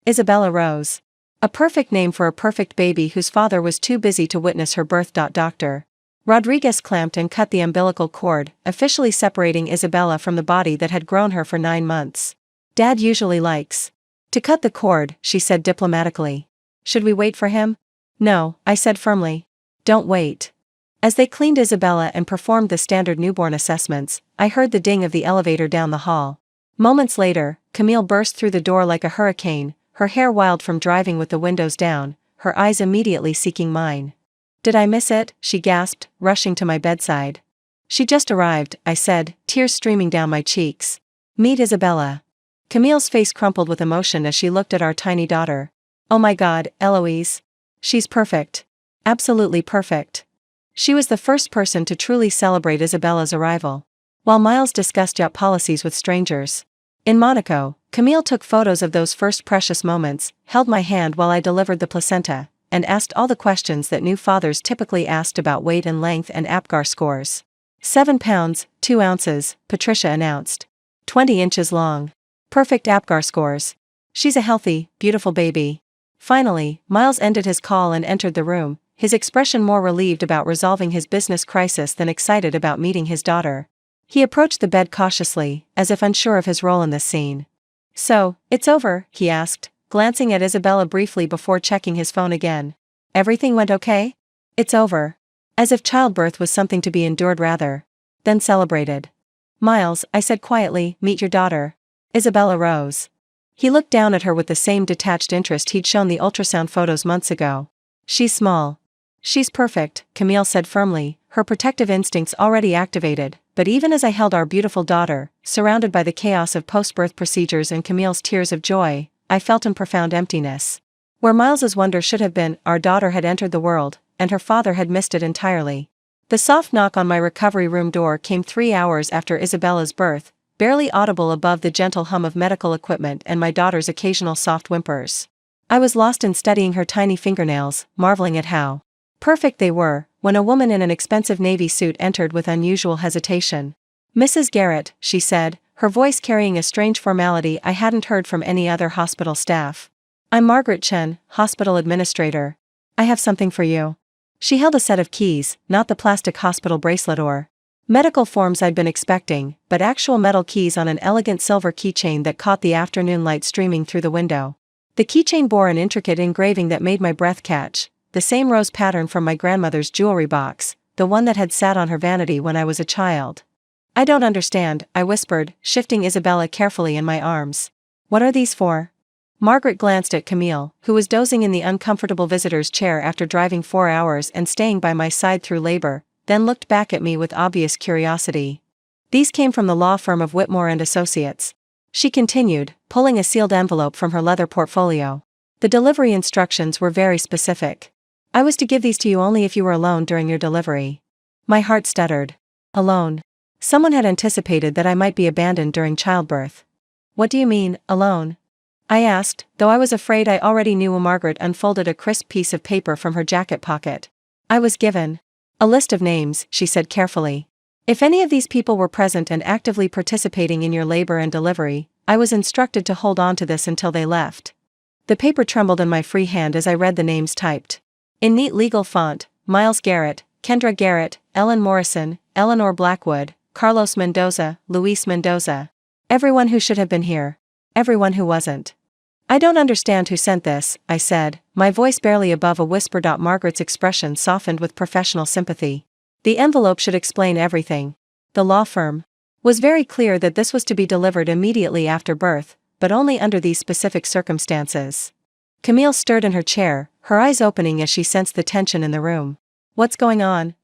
S1: Isabella Rose. A perfect name for a perfect baby whose father was too busy to witness her birth. Dr. Rodriguez clamped and cut the umbilical cord, officially separating Isabella from the body that had grown her for 9 months. Dad usually likes to cut the cord, she said diplomatically. Should we wait for him? No, I said firmly. Don't wait. As they cleaned Isabella and performed the standard newborn assessments, I heard the ding of the elevator down the hall. Moments later, Camille burst through the door like a hurricane, her hair wild from driving with the windows down, her eyes immediately seeking mine. Did I miss it? She gasped, rushing to my bedside. She just arrived, I said, tears streaming down my cheeks. Meet Isabella. Camille's face crumpled with emotion as she looked at our tiny daughter. Oh my God, Eloise. She's perfect. Absolutely perfect. She was the first person to truly celebrate Isabella's arrival. While Miles discussed yacht policies with strangers in Monaco, Camille took photos of those first precious moments, held my hand while I delivered the placenta, and asked all the questions that new fathers typically asked about weight and length and APGAR scores. 7 pounds, 2 ounces, Patricia announced. 20 inches long. Perfect APGAR scores. She's a healthy, beautiful baby. Finally, Miles ended his call and entered the room, his expression more relieved about resolving his business crisis than excited about meeting his daughter. He approached the bed cautiously, as if unsure of his role in this scene. So, it's over, he asked, glancing at Isabella briefly before checking his phone again. Everything went okay? It's over. As if childbirth was something to be endured rather than celebrated. Miles, I said quietly, meet your daughter. Isabella Rose. He looked down at her with the same detached interest he'd shown the ultrasound photos months ago. She's small. She's perfect, Camille said firmly, her protective instincts already activated, but even as I held our beautiful daughter, surrounded by the chaos of post-birth procedures and Camille's tears of joy, I felt a profound emptiness. Where Miles's wonder should have been, our daughter had entered the world, and her father had missed it entirely. The soft knock on my recovery room door came 3 hours after Isabella's birth, barely audible above the gentle hum of medical equipment and my daughter's occasional soft whimpers. I was lost in studying her tiny fingernails, marveling at how perfect they were, when a woman in an expensive navy suit entered with unusual hesitation. Mrs. Garrett, she said, her voice carrying a strange formality I hadn't heard from any other hospital staff. "I'm Margaret Chen, hospital administrator. I have something for you." She held a set of keys, not the plastic hospital bracelet or medical forms I'd been expecting, but actual metal keys on an elegant silver keychain that caught the afternoon light streaming through the window. The keychain bore an intricate engraving that made my breath catch, the same rose pattern from my grandmother's jewelry box, the one that had sat on her vanity when I was a child. "I don't understand," I whispered, shifting Isabella carefully in my arms. "What are these for?" Margaret glanced at Camille, who was dozing in the uncomfortable visitor's chair after driving 4 hours and staying by my side through labor, then looked back at me with obvious curiosity. "These came from the law firm of Whitmore and Associates," she continued, pulling a sealed envelope from her leather portfolio. "The delivery instructions were very specific. I was to give these to you only if you were alone during your delivery." My heart stuttered. Alone. Someone had anticipated that I might be abandoned during childbirth. "What do you mean, alone?" I asked, though I was afraid I already knew. Margaret unfolded a crisp piece of paper from her jacket pocket. "I was given a list of names," she said carefully. "If any of these people were present and actively participating in your labor and delivery, I was instructed to hold on to this until they left." The paper trembled in my free hand as I read the names typed in neat legal font: Miles Garrett, Kendra Garrett, Ellen Morrison, Eleanor Blackwood, Carlos Mendoza, Luis Mendoza. Everyone who should have been here. Everyone who wasn't. "I don't understand who sent this," I said, my voice barely above a whisper. Margaret's expression softened with professional sympathy. "The envelope should explain everything. The law firm was very clear that this was to be delivered immediately after birth, but only under these specific circumstances." Camille stirred in her chair, her eyes opening as she sensed the tension in the room. "What's going on?"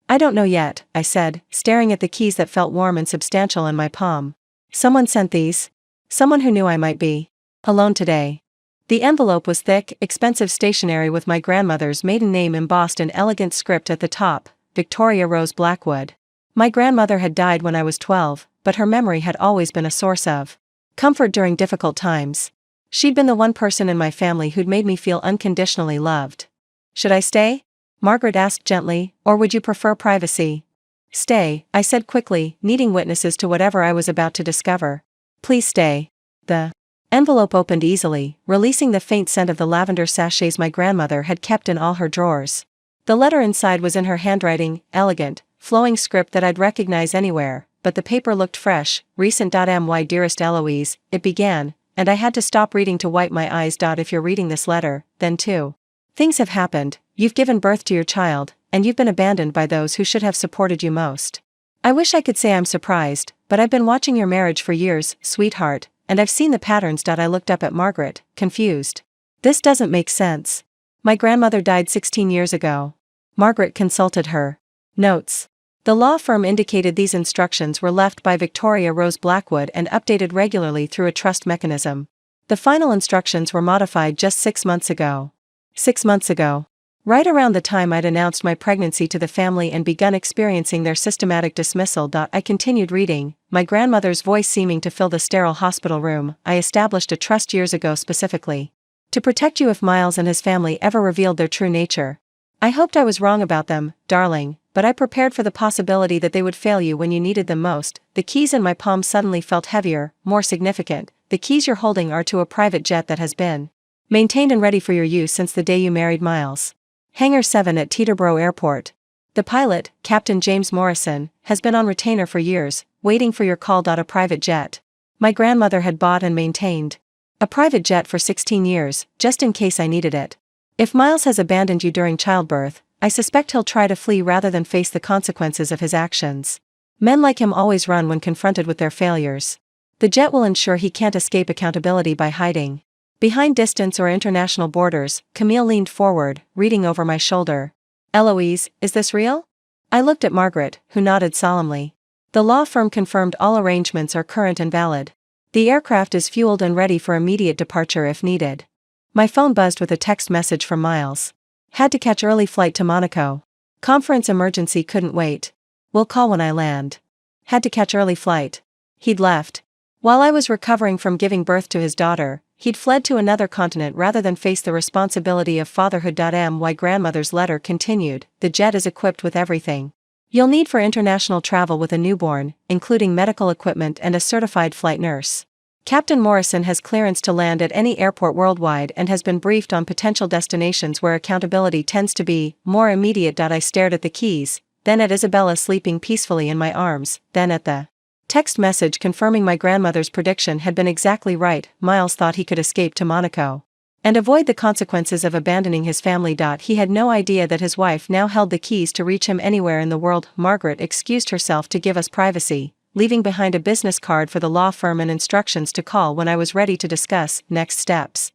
S1: "I don't know yet," I said, staring at the keys that felt warm and substantial in my palm. "Someone sent these. Someone who knew I might be alone today." The envelope was thick, expensive stationery with my grandmother's maiden name embossed in elegant script at the top, Victoria Rose Blackwood. My grandmother had died when I was 12, but her memory had always been a source of comfort during difficult times. She'd been the one person in my family who'd made me feel unconditionally loved. "Should I stay?" Margaret asked gently, "or would you prefer privacy?" "Stay," I said quickly, needing witnesses to whatever I was about to discover. "Please stay." The envelope opened easily, releasing the faint scent of the lavender sachets my grandmother had kept in all her drawers. The letter inside was in her handwriting, elegant, flowing script that I'd recognize anywhere, but the paper looked fresh. "Recent. My dearest Eloise," it began, and I had to stop reading to wipe my eyes. "If you're reading this letter, then too things have happened. You've given birth to your child, and you've been abandoned by those who should have supported you most. I wish I could say I'm surprised, but I've been watching your marriage for years, sweetheart, and I've seen the patterns." I looked up at Margaret, confused. "This doesn't make sense. My grandmother died 16 years ago." Margaret consulted her notes. The law firm indicated these instructions were left by Victoria Rose Blackwood and updated regularly through a trust mechanism. The final instructions were modified just 6 months ago. 6 months ago. Right around the time I'd announced my pregnancy to the family and begun experiencing their systematic dismissal. I continued reading, my grandmother's voice seeming to fill the sterile hospital room. "I established a trust years ago specifically to protect you if Miles and his family ever revealed their true nature. I hoped I was wrong about them, darling, but I prepared for the possibility that they would fail you when you needed them most." The keys in my palm suddenly felt heavier, more significant. "The keys you're holding are to a private jet that has been maintained and ready for your use since the day you married Miles. Hangar 7 at Teterboro Airport. The pilot, Captain James Morrison, has been on retainer for years, waiting for your call. A private jet my grandmother had bought and maintained. A private jet for 16 years, just in case I needed it. If Miles has abandoned you during childbirth, I suspect he'll try to flee rather than face the consequences of his actions. Men like him always run when confronted with their failures. The jet will ensure he can't escape accountability by hiding behind distance or international borders." Camille leaned forward, reading over my shoulder. "Eloise, is this real?" I looked at Margaret, who nodded solemnly. "The law firm confirmed all arrangements are current and valid. The aircraft is fueled and ready for immediate departure if needed." My phone buzzed with a text message from Miles. "Had to catch early flight to Monaco. Conference emergency, couldn't wait. Will call when I land." Had to catch early flight. He'd left. While I was recovering from giving birth to his daughter, he'd fled to another continent rather than face the responsibility of fatherhood. My grandmother's letter continued, "The jet is equipped with everything You'll need for international travel with a newborn, including medical equipment and a certified flight nurse. Captain Morrison has clearance to land at any airport worldwide and has been briefed on potential destinations where accountability tends to be more immediate. I stared at the keys, then at Isabella sleeping peacefully in my arms, then at the text message confirming my grandmother's prediction had been exactly right. Miles thought he could escape to Monaco and avoid the consequences of abandoning his family. He had no idea that his wife now held the keys to reach him anywhere in the world. Margaret excused herself to give us privacy, leaving behind a business card for the law firm and instructions to call when I was ready to discuss next steps.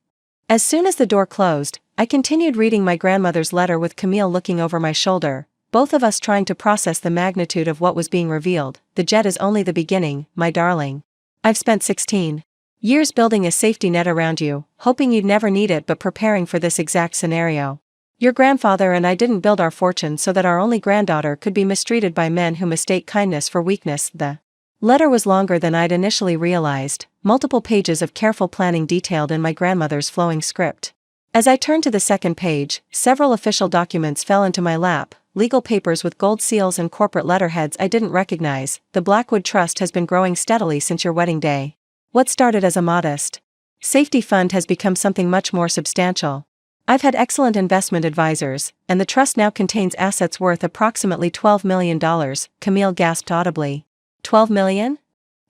S1: As soon as the door closed, I continued reading my grandmother's letter with Camille looking over my shoulder, both of us trying to process the magnitude of what was being revealed. The jet is only the beginning, my darling. I've spent 16 years building a safety net around you, hoping you'd never need it but preparing for this exact scenario. Your grandfather and I didn't build our fortune so that our only granddaughter could be mistreated by men who mistake kindness for weakness. The letter was longer than I'd initially realized, multiple pages of careful planning detailed in my grandmother's flowing script. As I turned to the second page, several official documents fell into my lap, legal papers with gold seals and corporate letterheads I didn't recognize. The Blackwood Trust has been growing steadily since your wedding day. What started as a modest safety fund has become something much more substantial. I've had excellent investment advisors, and the trust now contains assets worth approximately $12 million, Camille gasped audibly. 12 million?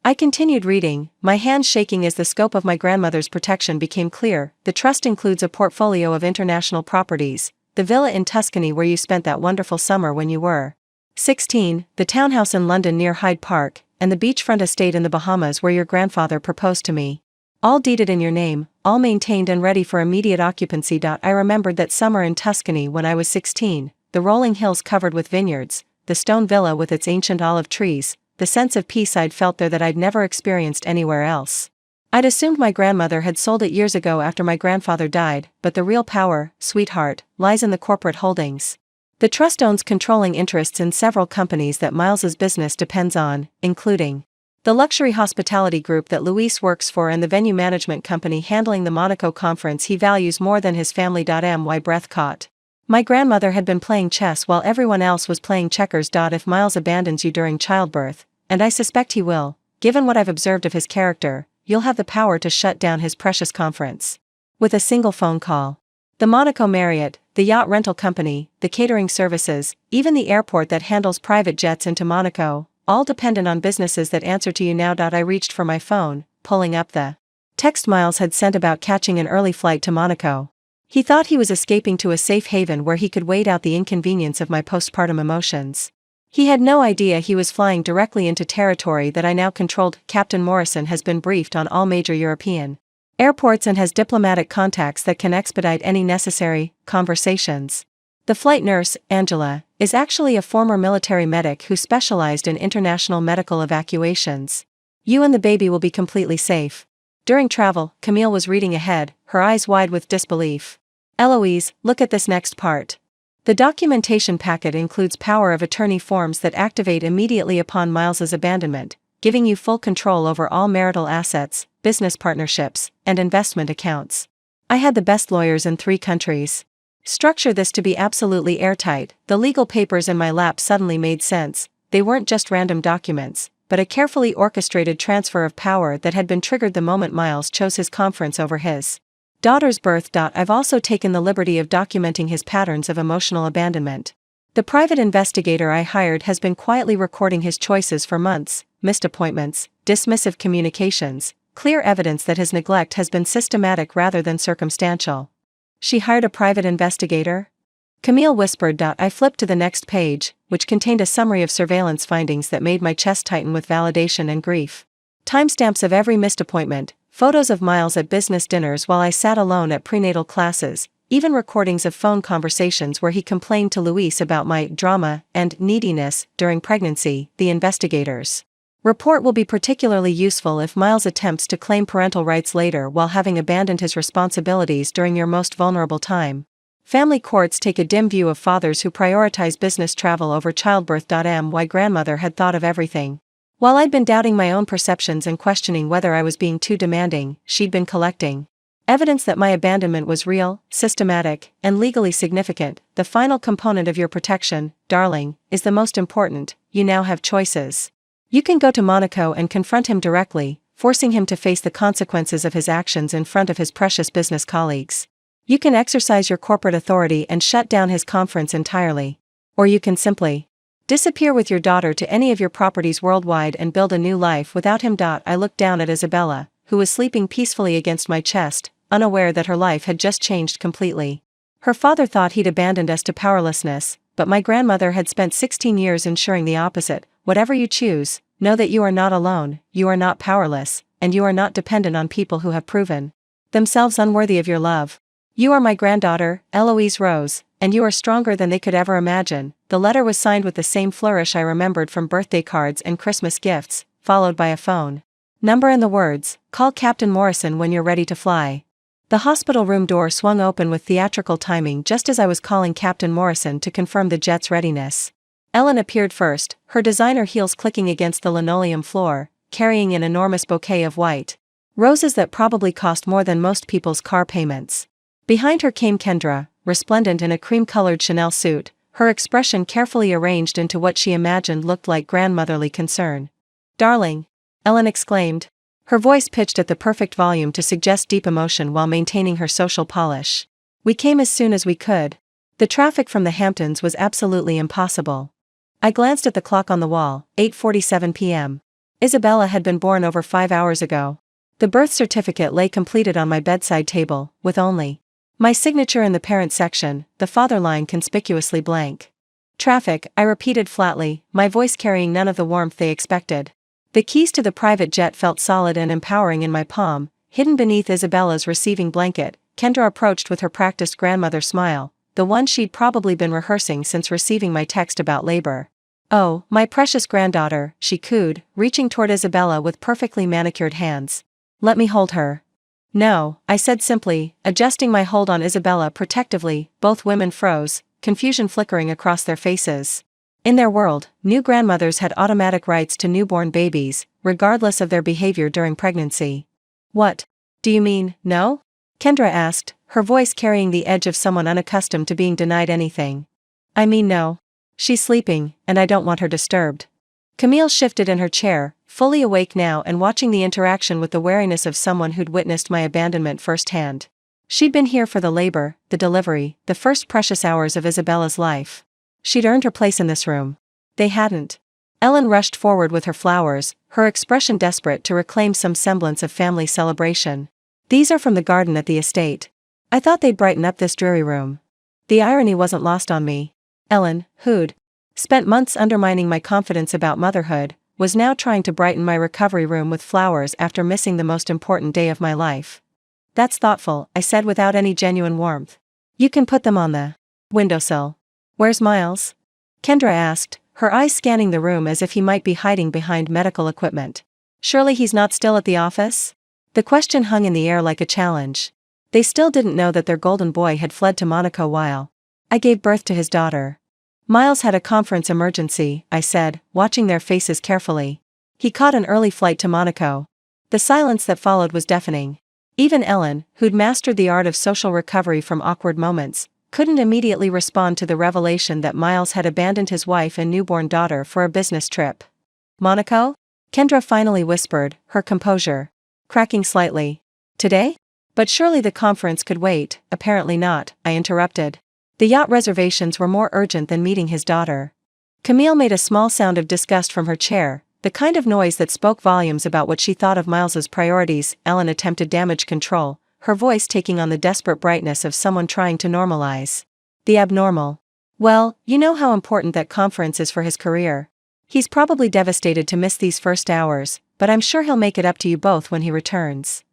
S1: I continued reading, my hands shaking as the scope of my grandmother's protection became clear. The trust includes a portfolio of international properties, the villa in Tuscany where you spent that wonderful summer when you were 16, the townhouse in London near Hyde Park, and the beachfront estate in the Bahamas where your grandfather proposed to me. All deeded in your name, all maintained and ready for immediate occupancy. I remembered that summer in Tuscany when I was 16, the rolling hills covered with vineyards, the stone villa with its ancient olive trees, the sense of peace I'd felt there that I'd never experienced anywhere else. I'd assumed my grandmother had sold it years ago after my grandfather died, but the real power, sweetheart, lies in the corporate holdings. The trust owns controlling interests in several companies that Miles's business depends on, including the luxury hospitality group that Luis works for and the venue management company handling the Monaco conference he values more than his family. My breath caught. My grandmother had been playing chess while everyone else was playing checkers. If Miles abandons you during childbirth, and I suspect he will, given what I've observed of his character, you'll have the power to shut down his precious conference with a single phone call. The Monaco Marriott, the yacht rental company, the catering services, even the airport that handles private jets into Monaco, all dependent on businesses that answer to you now. I reached for my phone, pulling up the text Miles had sent about catching an early flight to Monaco. He thought he was escaping to a safe haven where he could wait out the inconvenience of my postpartum emotions. He had no idea he was flying directly into territory that I now controlled. Captain Morrison has been briefed on all major European airports and has diplomatic contacts that can expedite any necessary conversations. The flight nurse, Angela, is actually a former military medic who specialized in international medical evacuations. You and the baby will be completely safe. During travel, Camille was reading ahead, her eyes wide with disbelief. Eloise, look at this next part. The documentation packet includes power of attorney forms that activate immediately upon Miles's abandonment, giving you full control over all marital assets, business partnerships, and investment accounts. I had the best lawyers in 3 countries. Structure this to be absolutely airtight. The legal papers in my lap suddenly made sense. They weren't just random documents, but a carefully orchestrated transfer of power that had been triggered the moment Miles chose his conference over his daughter's birth. I've also taken the liberty of documenting his patterns of emotional abandonment. The private investigator I hired has been quietly recording his choices for months: missed appointments, dismissive communications, clear evidence that his neglect has been systematic rather than circumstantial. She hired a private investigator? Camille whispered. I flipped to the next page, which contained a summary of surveillance findings that made my chest tighten with validation and grief. Timestamps of every missed appointment, photos of Miles at business dinners while I sat alone at prenatal classes, even recordings of phone conversations where he complained to Luis about my drama and neediness during pregnancy. The investigators' report will be particularly useful if Miles attempts to claim parental rights later while having abandoned his responsibilities during your most vulnerable time. Family courts take a dim view of fathers who prioritize business travel over childbirth. My grandmother had thought of everything. While I'd been doubting my own perceptions and questioning whether I was being too demanding, she'd been collecting Evidence that my abandonment was real, systematic, and legally significant. The final component of your protection, darling, is the most important. You now have choices. You can go to Monaco and confront him directly, forcing him to face the consequences of his actions in front of his precious business colleagues. You can exercise your corporate authority and shut down his conference entirely. Or you can simply disappear with your daughter to any of your properties worldwide and build a new life without him. I looked down at Isabella, who was sleeping peacefully against my chest, unaware that her life had just changed completely. Her father thought he'd abandoned us to powerlessness, but my grandmother had spent 16 years ensuring the opposite. Whatever you choose, know that you are not alone, you are not powerless, and you are not dependent on people who have proven themselves unworthy of your love. You are my granddaughter, Eloise Rose, and you are stronger than they could ever imagine. The letter was signed with the same flourish I remembered from birthday cards and Christmas gifts, followed by a phone number and the words, "Call Captain Morrison when you're ready to fly." The hospital room door swung open with theatrical timing just as I was calling Captain Morrison to confirm the jet's readiness. Ellen appeared first, her designer heels clicking against the linoleum floor, carrying an enormous bouquet of white roses that probably cost more than most people's car payments. Behind her came Kendra, resplendent in a cream-colored Chanel suit, her expression carefully arranged into what she imagined looked like grandmotherly concern. "Darling," Ellen exclaimed, her voice pitched at the perfect volume to suggest deep emotion while maintaining her social polish. "We came as soon as we could. The traffic from the Hamptons was absolutely impossible." I glanced at the clock on the wall, 8:47 p.m. Isabella had been born over 5 hours ago. The birth certificate lay completed on my bedside table, with only my signature in the parent section, the father line conspicuously blank. "Traffic," I repeated flatly, my voice carrying none of the warmth they expected. The keys to the private jet felt solid and empowering in my palm, hidden beneath Isabella's receiving blanket. Kendra approached with her practiced grandmother smile, the one she'd probably been rehearsing since receiving my text about labor. "Oh, my precious granddaughter," she cooed, reaching toward Isabella with perfectly manicured hands. "Let me hold her." "No," I said simply, adjusting my hold on Isabella protectively. Both women froze, confusion flickering across their faces. In their world, new grandmothers had automatic rights to newborn babies, regardless of their behavior during pregnancy. "What do you mean, no?" Kendra asked, her voice carrying the edge of someone unaccustomed to being denied anything. "I mean no. She's sleeping, and I don't want her disturbed." Camille shifted in her chair, fully awake now and watching the interaction with the wariness of someone who'd witnessed my abandonment firsthand. She'd been here for the labor, the delivery, the first precious hours of Isabella's life. She'd earned her place in this room. They hadn't. Ellen rushed forward with her flowers, her expression desperate to reclaim some semblance of family celebration. "These are from the garden at the estate. I thought they'd brighten up this dreary room." The irony wasn't lost on me. Ellen, who'd spent months undermining my confidence about motherhood, was now trying to brighten my recovery room with flowers after missing the most important day of my life. "That's thoughtful," I said without any genuine warmth. "You can put them on the windowsill." "Where's Miles?" Kendra asked, her eyes scanning the room as if he might be hiding behind medical equipment. "Surely he's not still at the office?" The question hung in the air like a challenge. They still didn't know that their golden boy had fled to Monaco while I gave birth to his daughter. "Miles had a conference emergency," I said, watching their faces carefully. "He caught an early flight to Monaco." The silence that followed was deafening. Even Ellen, who'd mastered the art of social recovery from awkward moments, couldn't immediately respond to the revelation that Miles had abandoned his wife and newborn daughter for a business trip. "Monaco?" Kendra finally whispered, her composure cracking slightly. "Today? But surely the conference could wait." "Apparently not," I interrupted. "The yacht reservations were more urgent than meeting his daughter." Camille made a small sound of disgust from her chair, the kind of noise that spoke volumes about what she thought of Miles's priorities. Ellen attempted damage control, her voice taking on the desperate brightness of someone trying to normalize the abnormal. "Well, you know how important that conference is for his career. He's probably devastated to miss these first hours, but I'm sure he'll make it up to you both when he returns."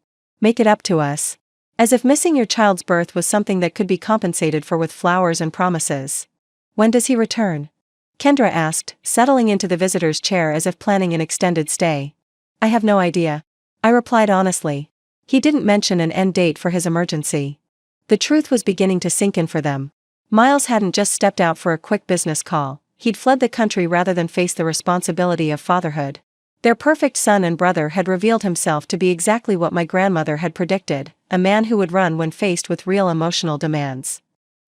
S1: "Make it up to us?" As if missing your child's birth was something that could be compensated for with flowers and promises. "When does he return?" Kendra asked, settling into the visitor's chair as if planning an extended stay. "I have no idea," I replied honestly. He didn't mention an end date for his emergency. The truth was beginning to sink in for them. Miles hadn't just stepped out for a quick business call, he'd fled the country rather than face the responsibility of fatherhood. Their perfect son and brother had revealed himself to be exactly what my grandmother had predicted, a man who would run when faced with real emotional demands.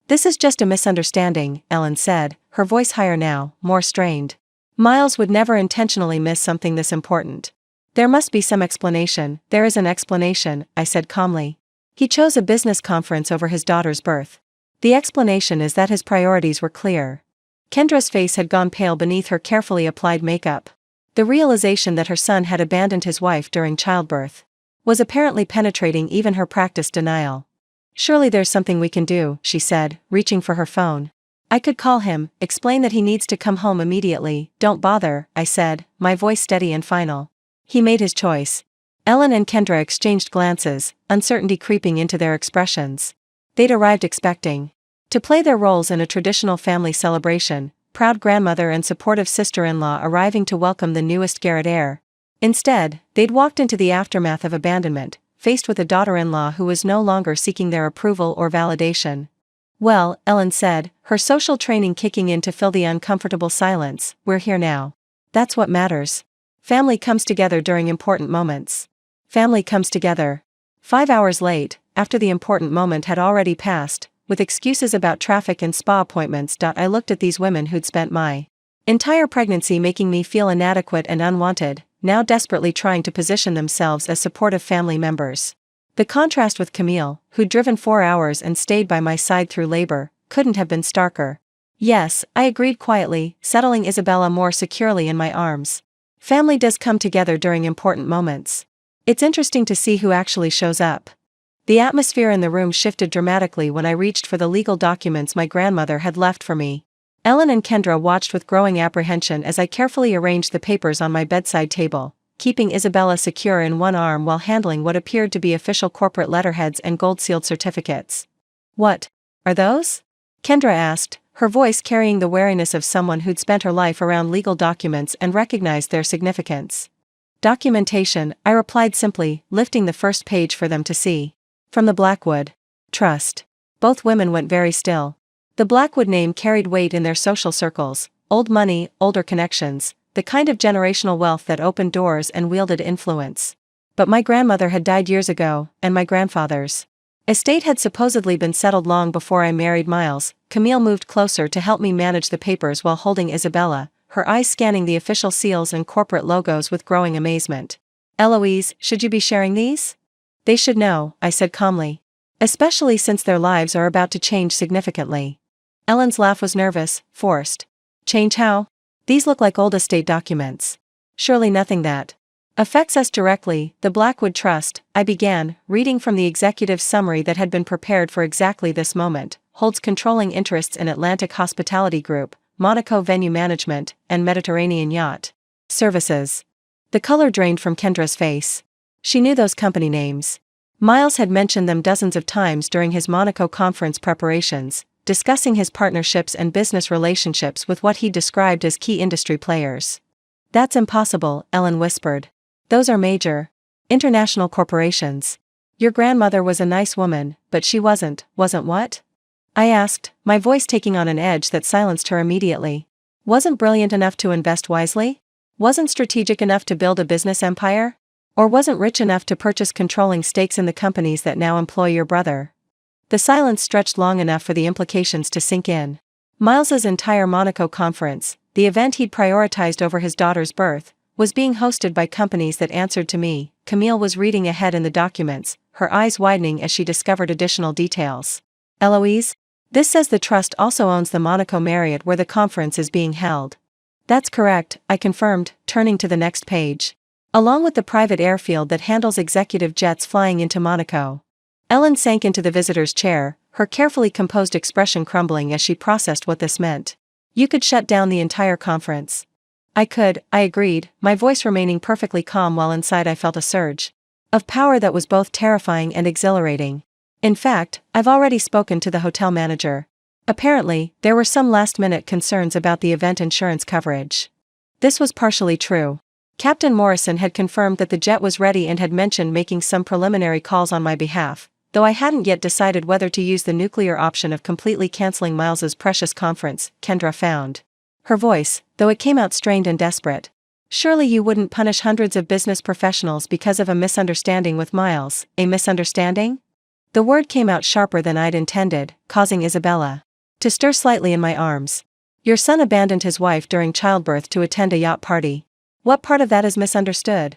S1: "This is just a misunderstanding," Ellen said, her voice higher now, more strained. "Miles would never intentionally miss something this important. There must be some explanation." "There is an explanation," I said calmly. "He chose a business conference over his daughter's birth. The explanation is that his priorities were clear." Kendra's face had gone pale beneath her carefully applied makeup. The realization that her son had abandoned his wife during childbirth was apparently penetrating even her practiced denial. "Surely there's something we can do," she said, reaching for her phone. "I could call him, explain that he needs to come home immediately." "Don't bother," I said, my voice steady and final. "He made his choice." Ellen and Kendra exchanged glances, uncertainty creeping into their expressions. They'd arrived expecting to play their roles in a traditional family celebration, proud grandmother and supportive sister-in-law arriving to welcome the newest Garrett heir. Instead, they'd walked into the aftermath of abandonment, faced with a daughter-in-law who was no longer seeking their approval or validation. "Well," Ellen said, her social training kicking in to fill the uncomfortable silence, "we're here now. That's what matters. Family comes together during important moments. Family comes together." 5 hours late, after the important moment had already passed, with excuses about traffic and spa appointments. I looked at these women who'd spent my entire pregnancy making me feel inadequate and unwanted, now desperately trying to position themselves as supportive family members. The contrast with Camille, who'd driven 4 hours and stayed by my side through labor, couldn't have been starker. "Yes," I agreed quietly, settling Isabella more securely in my arms. "Family does come together during important moments. It's interesting to see who actually shows up." The atmosphere in the room shifted dramatically when I reached for the legal documents my grandmother had left for me. Ellen and Kendra watched with growing apprehension as I carefully arranged the papers on my bedside table, keeping Isabella secure in one arm while handling what appeared to be official corporate letterheads and gold-sealed certificates. "What are those?" Kendra asked, her voice carrying the wariness of someone who'd spent her life around legal documents and recognized their significance. "Documentation," I replied simply, lifting the first page for them to see. "From the Blackwood Trust." Both women went very still. The Blackwood name carried weight in their social circles, old money, older connections, the kind of generational wealth that opened doors and wielded influence. But my grandmother had died years ago, and my grandfather's estate had supposedly been settled long before I married Miles. Camille moved closer to help me manage the papers while holding Isabella, her eyes scanning the official seals and corporate logos with growing amazement. "Eloise, should you be sharing these?" "They should know," I said calmly. "Especially since their lives are about to change significantly." Ellen's laugh was nervous, forced. "Change how?" "These look like old estate documents. Surely nothing that affects us directly." "The Blackwood Trust," I began, reading from the executive summary that had been prepared for exactly this moment, "holds controlling interests in Atlantic Hospitality Group, Monaco Venue Management, and Mediterranean Yacht Services." The color drained from Kendra's face. She knew those company names. Miles had mentioned them dozens of times during his Monaco conference preparations, discussing his partnerships and business relationships with what he described as key industry players. "That's impossible," Ellen whispered. "Those are major international corporations. Your grandmother was a nice woman, but she wasn't what?" I asked, my voice taking on an edge that silenced her immediately. "Wasn't brilliant enough to invest wisely? Wasn't strategic enough to build a business empire? Or wasn't rich enough to purchase controlling stakes in the companies that now employ your brother?" The silence stretched long enough for the implications to sink in. Miles's entire Monaco conference, the event he'd prioritized over his daughter's birth, was being hosted by companies that answered to me. Camille was reading ahead in the documents, her eyes widening as she discovered additional details. "Eloise, this says the trust also owns the Monaco Marriott where the conference is being held." "That's correct," I confirmed, turning to the next page. "Along with the private airfield that handles executive jets flying into Monaco." Ellen sank into the visitor's chair, her carefully composed expression crumbling as she processed what this meant. "You could shut down the entire conference." "I could," I agreed, my voice remaining perfectly calm while inside I felt a surge of power that was both terrifying and exhilarating. "In fact, I've already spoken to the hotel manager. Apparently, there were some last-minute concerns about the event insurance coverage." This was partially true. Captain Morrison had confirmed that the jet was ready and had mentioned making some preliminary calls on my behalf, though I hadn't yet decided whether to use the nuclear option of completely canceling Miles's precious conference. Kendra found her voice, though it came out strained and desperate. Surely you wouldn't punish hundreds of business professionals because of a misunderstanding with Miles. A misunderstanding? The word came out sharper than I'd intended, causing Isabella to stir slightly in my arms. Your son abandoned his wife during childbirth to attend a yacht party. What part of that is misunderstood?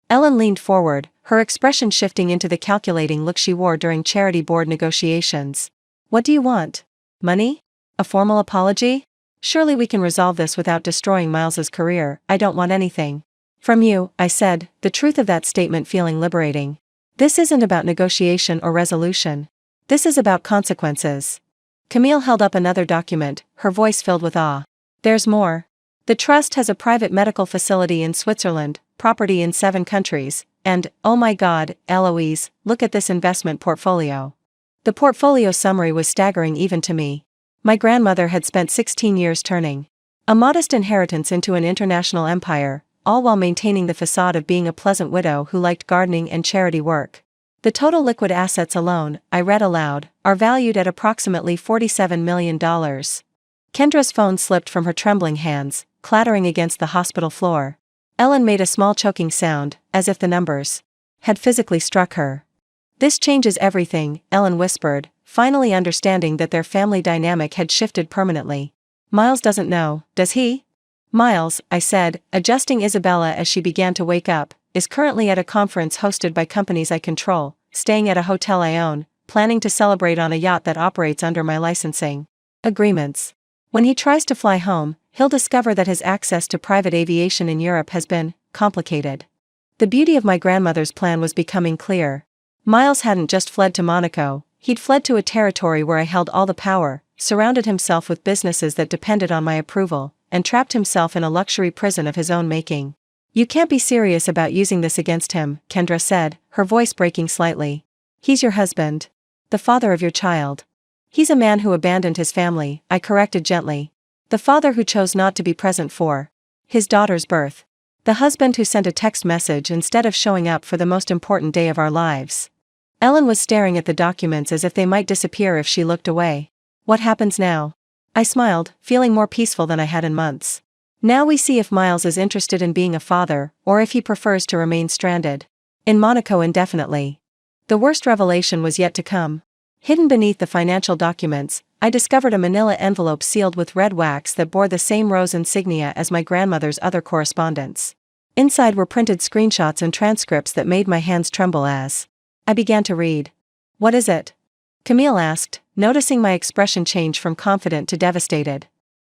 S1: Ellen leaned forward, her expression shifting into the calculating look she wore during charity board negotiations. What do you want? Money? A formal apology? Surely we can resolve this without destroying Miles's career. I don't want anything from you, I said, the truth of that statement feeling liberating. This isn't about negotiation or resolution. This is about consequences. Camille held up another document, her voice filled with awe. There's more. The trust has a private medical facility in Switzerland, property in 7 countries, and, oh my God, Eloise, look at this investment portfolio. The portfolio summary was staggering even to me. My grandmother had spent 16 years turning a modest inheritance into an international empire, all while maintaining the facade of being a pleasant widow who liked gardening and charity work. The total liquid assets alone, I read aloud, are valued at approximately $47 million. Kendra's phone slipped from her trembling hands, clattering against the hospital floor. Ellen made a small choking sound, as if the numbers had physically struck her. This changes everything, Ellen whispered, finally understanding that their family dynamic had shifted permanently. Miles doesn't know, does he? Miles, I said, adjusting Isabella as she began to wake up, is currently at a conference hosted by companies I control, staying at a hotel I own, planning to celebrate on a yacht that operates under my licensing agreements. When he tries to fly home, he'll discover that his access to private aviation in Europe has been complicated. The beauty of my grandmother's plan was becoming clear. Miles hadn't just fled to Monaco, he'd fled to a territory where I held all the power, surrounded himself with businesses that depended on my approval, and trapped himself in a luxury prison of his own making. You can't be serious about using this against him, Kendra said, her voice breaking slightly. He's your husband. The father of your child. He's a man who abandoned his family, I corrected gently. The father who chose not to be present for his daughter's birth. The husband who sent a text message instead of showing up for the most important day of our lives. Ellen was staring at the documents as if they might disappear if she looked away. What happens now? I smiled, feeling more peaceful than I had in months. Now we see if Miles is interested in being a father, or if he prefers to remain stranded in Monaco indefinitely. The worst revelation was yet to come. Hidden beneath the financial documents, I discovered a manila envelope sealed with red wax that bore the same rose insignia as my grandmother's other correspondence. Inside were printed screenshots and transcripts that made my hands tremble as I began to read. What is it? Camille asked, noticing my expression change from confident to devastated.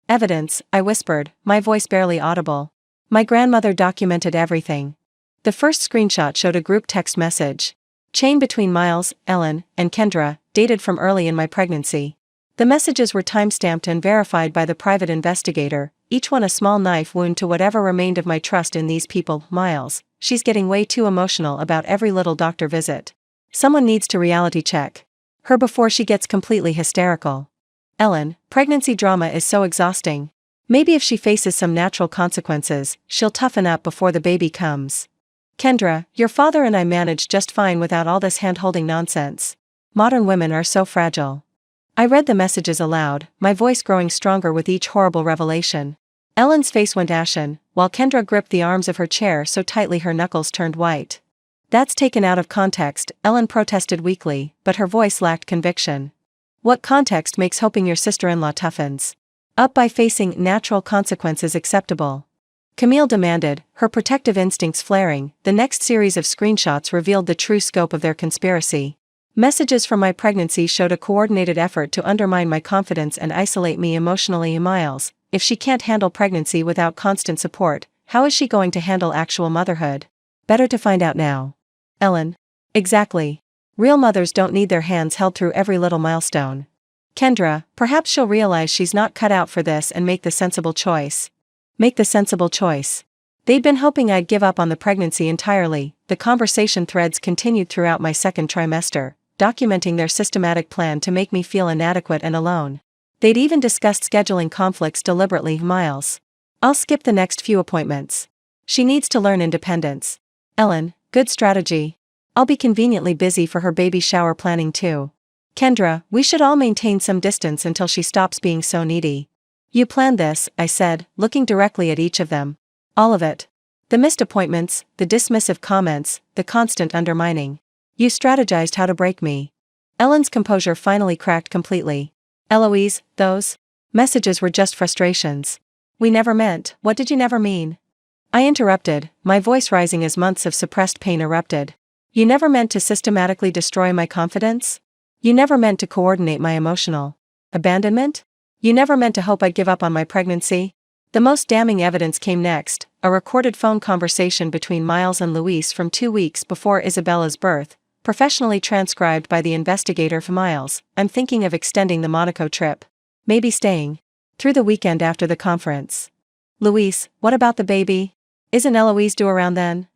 S1: Evidence, I whispered, my voice barely audible. My grandmother documented everything. The first screenshot showed a group text message chain between Miles, Ellen, and Kendra, dated from early in my pregnancy. The messages were time-stamped and verified by the private investigator, each one a small knife wound to whatever remained of my trust in these people. Miles, she's getting way too emotional about every little doctor visit. Someone needs to reality check her before she gets completely hysterical. Ellen, pregnancy drama is so exhausting. Maybe if she faces some natural consequences, she'll toughen up before the baby comes. Kendra, your father and I managed just fine without all this hand-holding nonsense. Modern women are so fragile. I read the messages aloud, my voice growing stronger with each horrible revelation. Ellen's face went ashen, while Kendra gripped the arms of her chair so tightly her knuckles turned white. That's taken out of context, Ellen protested weakly, but her voice lacked conviction. What context makes hoping your sister-in-law toughens up by facing natural consequences acceptable? Camille demanded, her protective instincts flaring. The next series of screenshots revealed the true scope of their conspiracy. Messages from my pregnancy showed a coordinated effort to undermine my confidence and isolate me emotionally. Miles, if she can't handle pregnancy without constant support, how is she going to handle actual motherhood? Better to find out now. Ellen. Exactly. Real mothers don't need their hands held through every little milestone. Kendra, perhaps she'll realize she's not cut out for this and make the sensible choice. Make the sensible choice. They'd been hoping I'd give up on the pregnancy entirely. The conversation threads continued throughout my second trimester, documenting their systematic plan to make me feel inadequate and alone. They'd even discussed scheduling conflicts deliberately. Miles. I'll skip the next few appointments. She needs to learn independence. Ellen, good strategy. I'll be conveniently busy for her baby shower planning too. Kendra, we should all maintain some distance until she stops being so needy. You planned this, I said, looking directly at each of them. All of it. The missed appointments, the dismissive comments, the constant undermining. You strategized how to break me. Ellen's composure finally cracked completely. Eloise, those messages were just frustrations. We never meant. What did you never mean? I interrupted, my voice rising as months of suppressed pain erupted. You never meant to systematically destroy my confidence? You never meant to coordinate my emotional abandonment? You never meant to hope I'd give up on my pregnancy? The most damning evidence came next, a recorded phone conversation between Miles and Louise from 2 weeks before Isabella's birth, professionally transcribed by the investigator for Miles. I'm thinking of extending the Monaco trip. Maybe staying through the weekend after the conference. Louise, what about the baby? Isn't Eloise due around then?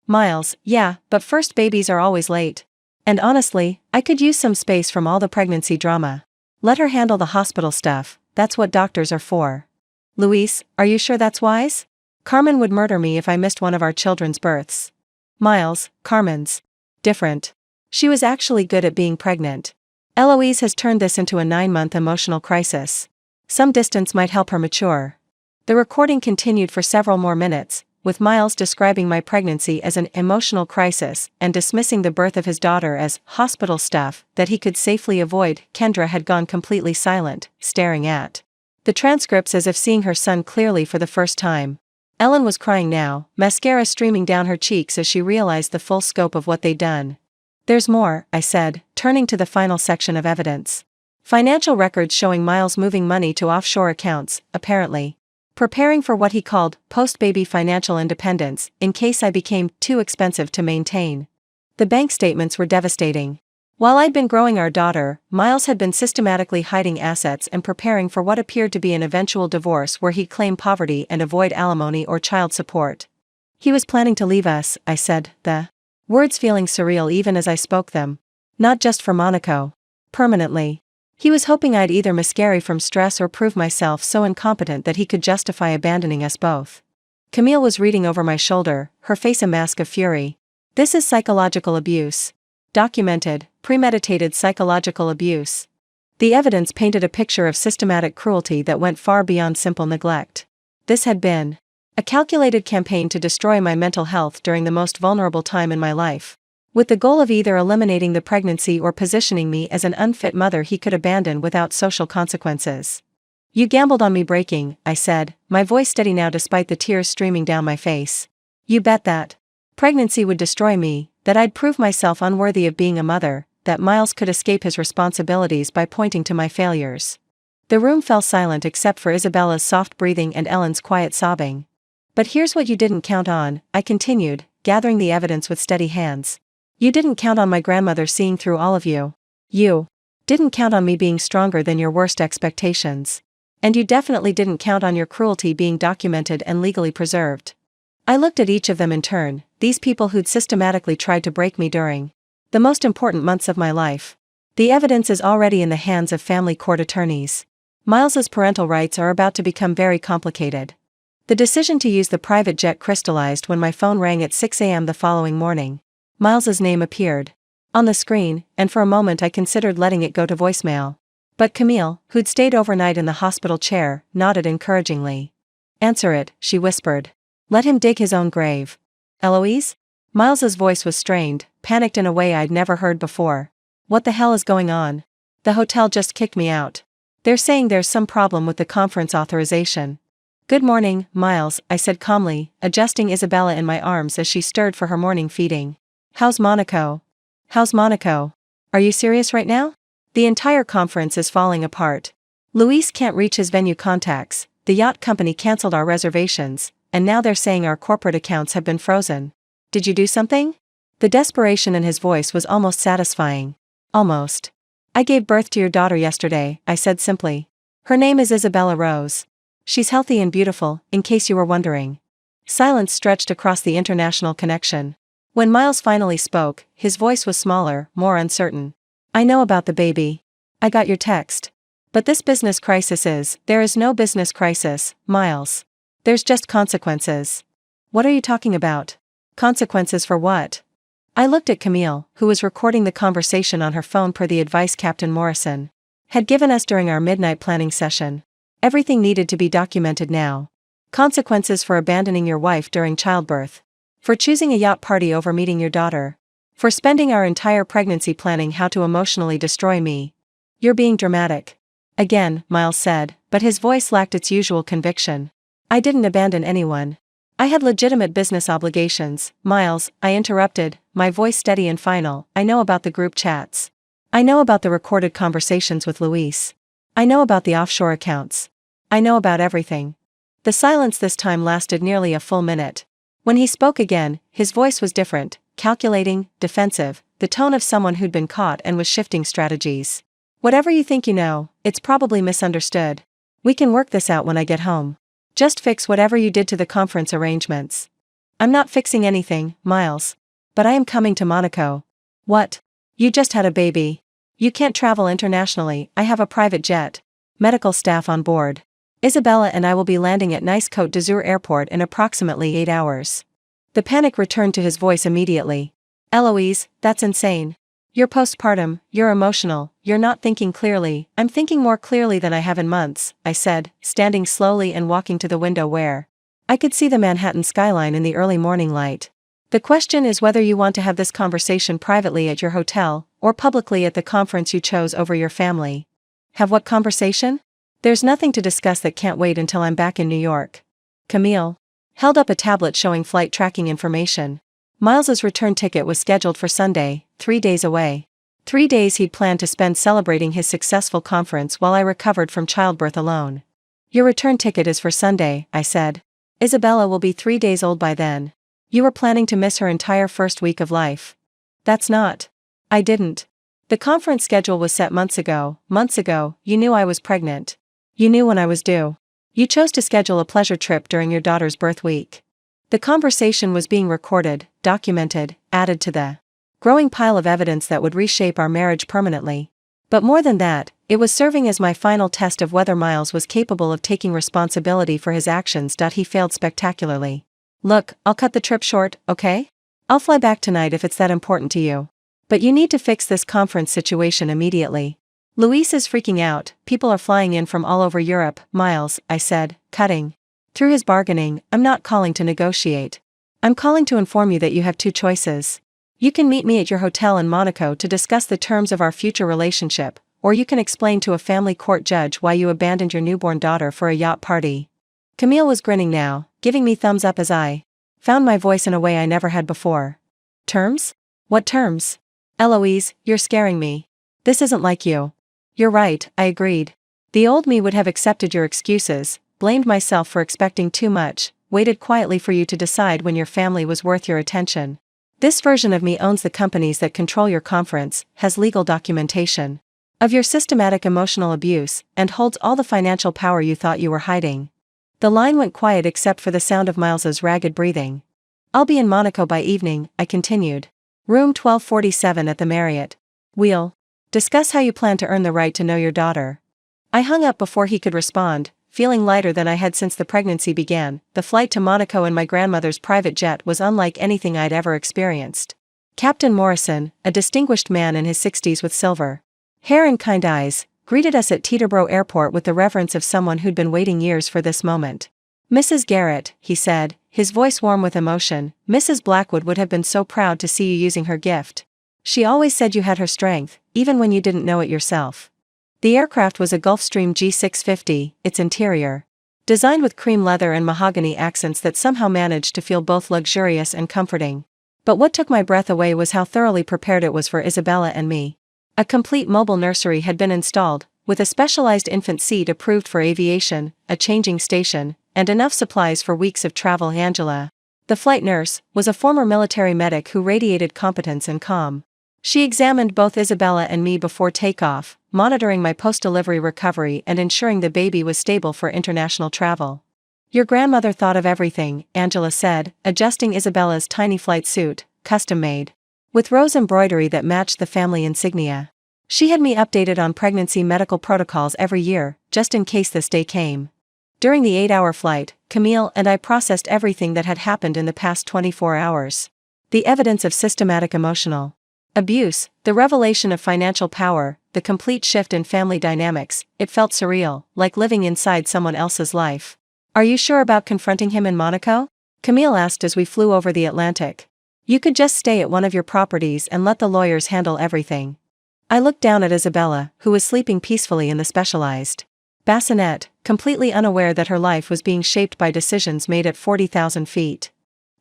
S1: Miles, yeah, but first babies are always late. And honestly, I could use some space from all the pregnancy drama. Let her handle the hospital stuff, that's what doctors are for. Louise, are you sure that's wise? Carmen would murder me if I missed one of our children's births. Miles, Carmen's different. She was actually good at being pregnant. Eloise has turned this into a 9-month emotional crisis. Some distance might help her mature. The recording continued for several more minutes, with Miles describing my pregnancy as an emotional crisis and dismissing the birth of his daughter as hospital stuff that he could safely avoid. Kendra had gone completely silent, staring at the transcripts as if seeing her son clearly for the first time. Ellen was crying now, mascara streaming down her cheeks as she realized the full scope of what they'd done. There's more, I said, turning to the final section of evidence. Financial records showing Miles moving money to offshore accounts, apparently preparing for what he called post-baby financial independence, in case I became too expensive to maintain. The bank statements were devastating. While I'd been growing our daughter, Miles had been systematically hiding assets and preparing for what appeared to be an eventual divorce where he'd claim poverty and avoid alimony or child support. He was planning to leave us, I said, the words feeling surreal even as I spoke them. Not just for Monaco. Permanently. He was hoping I'd either miscarry from stress or prove myself so incompetent that he could justify abandoning us both. Camille was reading over my shoulder, her face a mask of fury. This is psychological abuse. Documented, premeditated psychological abuse. The evidence painted a picture of systematic cruelty that went far beyond simple neglect. This had been a calculated campaign to destroy my mental health during the most vulnerable time in my life, with the goal of either eliminating the pregnancy or positioning me as an unfit mother he could abandon without social consequences. You gambled on me breaking, I said, my voice steady now despite the tears streaming down my face. You bet that pregnancy would destroy me, that I'd prove myself unworthy of being a mother, that Miles could escape his responsibilities by pointing to my failures. The room fell silent except for Isabella's soft breathing and Ellen's quiet sobbing. But here's what you didn't count on, I continued, gathering the evidence with steady hands. You didn't count on my grandmother seeing through all of you. You didn't count on me being stronger than your worst expectations. And you definitely didn't count on your cruelty being documented and legally preserved. I looked at each of them in turn, these people who'd systematically tried to break me during the most important months of my life. The evidence is already in the hands of family court attorneys. Miles's parental rights are about to become very complicated. The decision to use the private jet crystallized when my phone rang at 6 a.m. the following morning. Miles's name appeared on the screen, and for a moment I considered letting it go to voicemail. But Camille, who'd stayed overnight in the hospital chair, nodded encouragingly. Answer it, she whispered. Let him dig his own grave. Eloise? Miles's voice was strained, panicked in a way I'd never heard before. What the hell is going on? The hotel just kicked me out. They're saying there's some problem with the conference authorization. Good morning, Miles, I said calmly, adjusting Isabella in my arms as she stirred for her morning feeding. How's Monaco? How's Monaco? Are you serious right now? The entire conference is falling apart. Luis can't reach his venue contacts, the yacht company canceled our reservations, and now they're saying our corporate accounts have been frozen. Did you do something? The desperation in his voice was almost satisfying. Almost. I gave birth to your daughter yesterday, I said simply. Her name is Isabella Rose. She's healthy and beautiful, in case you were wondering. Silence stretched across the international connection. When Miles finally spoke, his voice was smaller, more uncertain. I know about the baby. I got your text. But this business crisis there is no business crisis, Miles. There's just consequences. What are you talking about? Consequences for what? I looked at Camille, who was recording the conversation on her phone per the advice Captain Morrison had given us during our midnight planning session. Everything needed to be documented now. Consequences for abandoning your wife during childbirth. For choosing a yacht party over meeting your daughter. For spending our entire pregnancy planning how to emotionally destroy me. You're being dramatic. Again, Miles said, but his voice lacked its usual conviction. I didn't abandon anyone. I had legitimate business obligations. Miles, I interrupted, my voice steady and final. I know about the group chats. I know about the recorded conversations with Luis. I know about the offshore accounts. I know about everything. The silence this time lasted nearly a full minute. When he spoke again, his voice was different, calculating, defensive, the tone of someone who'd been caught and was shifting strategies. Whatever you think you know, it's probably misunderstood. We can work this out when I get home. Just fix whatever you did to the conference arrangements. I'm not fixing anything, Miles. But I am coming to Monaco. What? You just had a baby. You can't travel internationally. I have a private jet. Medical staff on board. Isabella and I will be landing at Nice Côte d'Azur Airport in approximately 8 hours. The panic returned to his voice immediately. Eloise, that's insane. You're postpartum, you're emotional, you're not thinking clearly. I'm thinking more clearly than I have in months, I said, standing slowly and walking to the window where I could see the Manhattan skyline in the early morning light. The question is whether you want to have this conversation privately at your hotel, or publicly at the conference you chose over your family. Have what conversation? There's nothing to discuss that can't wait until I'm back in New York. Camille held up a tablet showing flight tracking information. Miles's return ticket was scheduled for Sunday, 3 days away. 3 days he'd planned to spend celebrating his successful conference while I recovered from childbirth alone. Your return ticket is for Sunday, I said. Isabella will be 3 days old by then. You were planning to miss her entire first week of life. That's not. I didn't. The conference schedule was set months ago. Months ago, you knew I was pregnant. You knew when I was due. You chose to schedule a pleasure trip during your daughter's birth week. The conversation was being recorded, documented, added to the growing pile of evidence that would reshape our marriage permanently. But more than that, it was serving as my final test of whether Miles was capable of taking responsibility for his actions. He failed spectacularly. Look, I'll cut the trip short, okay? I'll fly back tonight if it's that important to you. But you need to fix this conference situation immediately. Luis is freaking out, people are flying in from all over Europe, Miles, I said, cutting through his bargaining. I'm not calling to negotiate. I'm calling to inform you that you have 2 choices. You can meet me at your hotel in Monaco to discuss the terms of our future relationship, or you can explain to a family court judge why you abandoned your newborn daughter for a yacht party. Camille was grinning now, giving me thumbs up as I found my voice in a way I never had before. Terms? What terms? Eloise, you're scaring me. This isn't like you. You're right, I agreed. The old me would have accepted your excuses, blamed myself for expecting too much, waited quietly for you to decide when your family was worth your attention. This version of me owns the companies that control your conference, has legal documentation of your systematic emotional abuse, and holds all the financial power you thought you were hiding. The line went quiet except for the sound of Miles's ragged breathing. I'll be in Monaco by evening, I continued. Room 1247 at the Marriott. We'll discuss how you plan to earn the right to know your daughter. I hung up before he could respond, feeling lighter than I had since the pregnancy began. The flight to Monaco in my grandmother's private jet was unlike anything I'd ever experienced. Captain Morrison, a distinguished man in his 60s with silver hair and kind eyes, greeted us at Teterboro Airport with the reverence of someone who'd been waiting years for this moment. Mrs. Garrett, he said, his voice warm with emotion, Mrs. Blackwood would have been so proud to see you using her gift. She always said you had her strength, even when you didn't know it yourself. The aircraft was a Gulfstream G650, its interior designed with cream leather and mahogany accents that somehow managed to feel both luxurious and comforting. But what took my breath away was how thoroughly prepared it was for Isabella and me. A complete mobile nursery had been installed, with a specialized infant seat approved for aviation, a changing station, and enough supplies for weeks of travel. Angela, the flight nurse, was a former military medic who radiated competence and calm. She examined both Isabella and me before takeoff, monitoring my post-delivery recovery and ensuring the baby was stable for international travel. Your grandmother thought of everything, Angela said, adjusting Isabella's tiny flight suit, custom-made, with rose embroidery that matched the family insignia. She had me updated on pregnancy medical protocols every year, just in case this day came. During the 8-hour flight, Camille and I processed everything that had happened in the past 24 hours. The evidence of systematic emotional abuse, the revelation of financial power, the complete shift in family dynamics. It felt surreal, like living inside someone else's life. Are you sure about confronting him in Monaco? Camille asked as we flew over the Atlantic. You could just stay at one of your properties and let the lawyers handle everything. I looked down at Isabella, who was sleeping peacefully in the specialized bassinet, completely unaware that her life was being shaped by decisions made at 40,000 feet.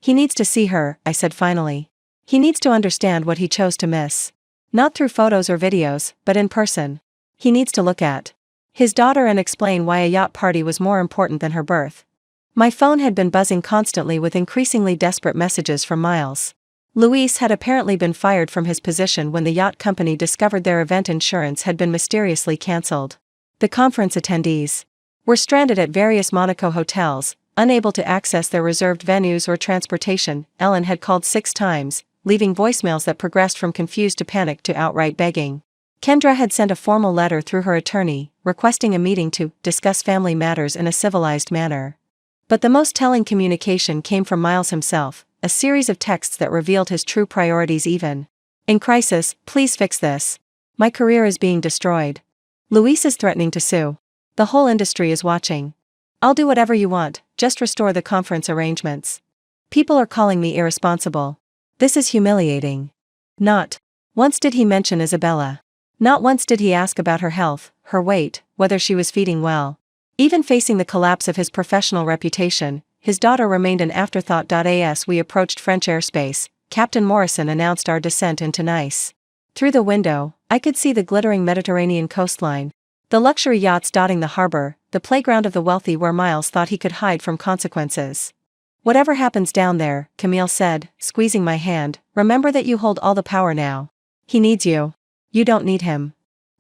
S1: He needs to see her, I said finally. He needs to understand what he chose to miss. Not through photos or videos, but in person. He needs to look at his daughter and explain why a yacht party was more important than her birth. My phone had been buzzing constantly with increasingly desperate messages from Miles. Luis had apparently been fired from his position when the yacht company discovered their event insurance had been mysteriously cancelled. The conference attendees were stranded at various Monaco hotels, unable to access their reserved venues or transportation. Ellen had called 6 times, leaving voicemails that progressed from confused to panicked to outright begging. Kendra had sent a formal letter through her attorney, requesting a meeting to discuss family matters in a civilized manner. But the most telling communication came from Miles himself, a series of texts that revealed his true priorities. Even in crisis, please fix this. My career is being destroyed. Luis is threatening to sue. The whole industry is watching. I'll do whatever you want, just restore the conference arrangements. People are calling me irresponsible. This is humiliating. Not once did he mention Isabella. Not once did he ask about her health, her weight, whether she was feeding well. Even facing the collapse of his professional reputation, his daughter remained an afterthought. As we approached French airspace, Captain Morrison announced our descent into Nice. Through the window, I could see the glittering Mediterranean coastline, the luxury yachts dotting the harbor, the playground of the wealthy where Miles thought he could hide from consequences. Whatever happens down there, Camille said, squeezing my hand, remember that you hold all the power now. He needs you. You don't need him.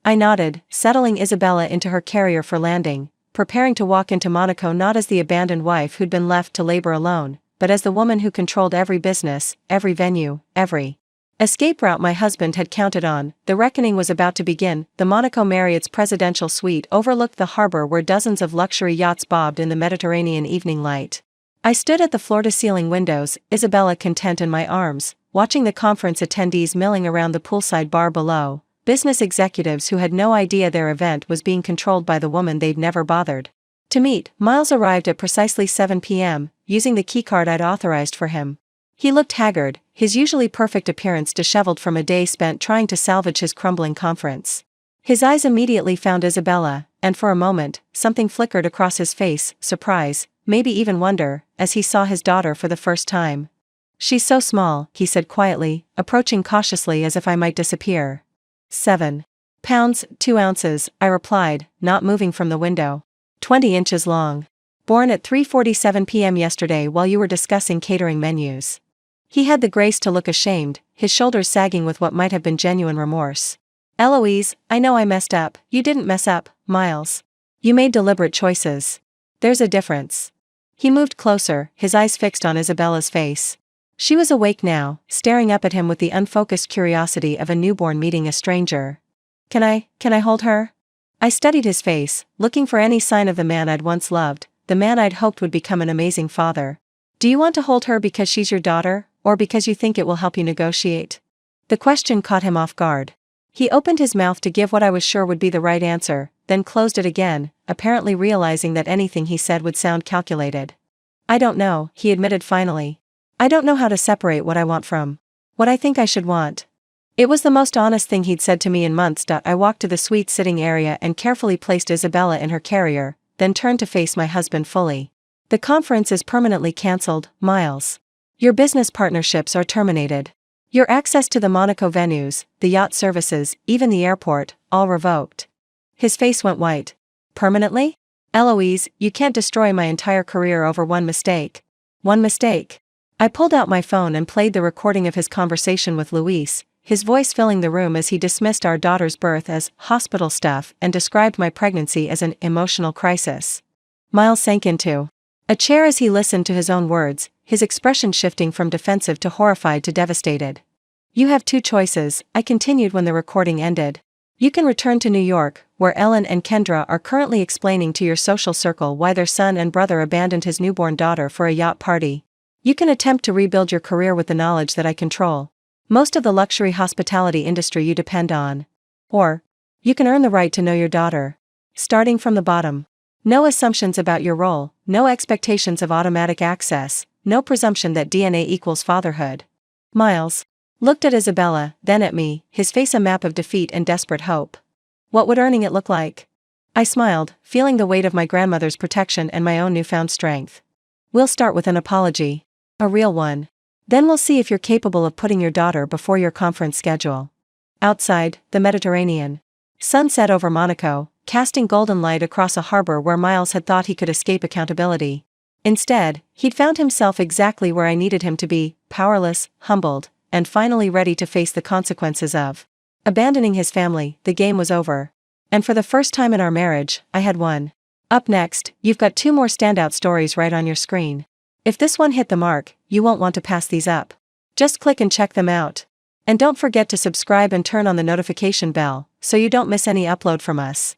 S1: I nodded, settling Isabella into her carrier for landing, preparing to walk into Monaco not as the abandoned wife who'd been left to labor alone, but as the woman who controlled every business, every venue, every escape route my husband had counted on. The reckoning was about to begin. The Monaco Marriott's presidential suite overlooked the harbor where dozens of luxury yachts bobbed in the Mediterranean evening light. I stood at the floor-to-ceiling windows, Isabella content in my arms, watching the conference attendees milling around the poolside bar below, business executives who had no idea their event was being controlled by the woman they'd never bothered to meet. Miles arrived at precisely 7 p.m., using the keycard I'd authorized for him. He looked haggard, his usually perfect appearance disheveled from a day spent trying to salvage his crumbling conference. His eyes immediately found Isabella, and for a moment, something flickered across his face, surprise, maybe even wonder, as he saw his daughter for the first time. She's so small, he said quietly, approaching cautiously as if I might disappear. 7 pounds, 2 ounces, I replied, not moving from the window. 20 inches long. Born at 3:47 p.m. yesterday while you were discussing catering menus. He had the grace to look ashamed, his shoulders sagging with what might have been genuine remorse. Eloise, I know I messed up. You didn't mess up, Miles. You made deliberate choices. There's a difference. He moved closer, his eyes fixed on Isabella's face. She was awake now, staring up at him with the unfocused curiosity of a newborn meeting a stranger. Can I hold her? I studied his face, looking for any sign of the man I'd once loved, the man I'd hoped would become an amazing father. Do you want to hold her because she's your daughter, or because you think it will help you negotiate? The question caught him off guard. He opened his mouth to give what I was sure would be the right answer, then closed it again, apparently realizing that anything he said would sound calculated. I don't know, he admitted finally. I don't know how to separate what I want from what I think I should want. It was the most honest thing he'd said to me in months. I walked to the suite sitting area and carefully placed Isabella in her carrier, then turned to face my husband fully. The conference is permanently cancelled, Miles. Your business partnerships are terminated. Your access to the Monaco venues, the yacht services, even the airport, all revoked. His face went white. Permanently? Eloise, you can't destroy my entire career over one mistake. One mistake. I pulled out my phone and played the recording of his conversation with Luis, his voice filling the room as he dismissed our daughter's birth as hospital stuff and described my pregnancy as an emotional crisis. Miles sank into a chair as he listened to his own words, his expression shifting from defensive to horrified to devastated. You have 2 choices, I continued when the recording ended. You can return to New York, where Ellen and Kendra are currently explaining to your social circle why their son and brother abandoned his newborn daughter for a yacht party. You can attempt to rebuild your career with the knowledge that I control most of the luxury hospitality industry you depend on. Or, you can earn the right to know your daughter. Starting from the bottom. No assumptions about your role, no expectations of automatic access, no presumption that DNA equals fatherhood. Miles looked at Isabella, then at me, his face a map of defeat and desperate hope. What would earning it look like? I smiled, feeling the weight of my grandmother's protection and my own newfound strength. We'll start with an apology. A real one. Then we'll see if you're capable of putting your daughter before your conference schedule. Outside, the Mediterranean. Sun set over Monaco, casting golden light across a harbor where Miles had thought he could escape accountability. Instead, he'd found himself exactly where I needed him to be, powerless, humbled, and finally ready to face the consequences of abandoning his family. The game was over. And for the first time in our marriage, I had won. Up next, you've got 2 more standout stories right on your screen. If this one hit the mark, you won't want to pass these up. Just click and check them out. And don't forget to subscribe and turn on the notification bell, so you don't miss any upload from us.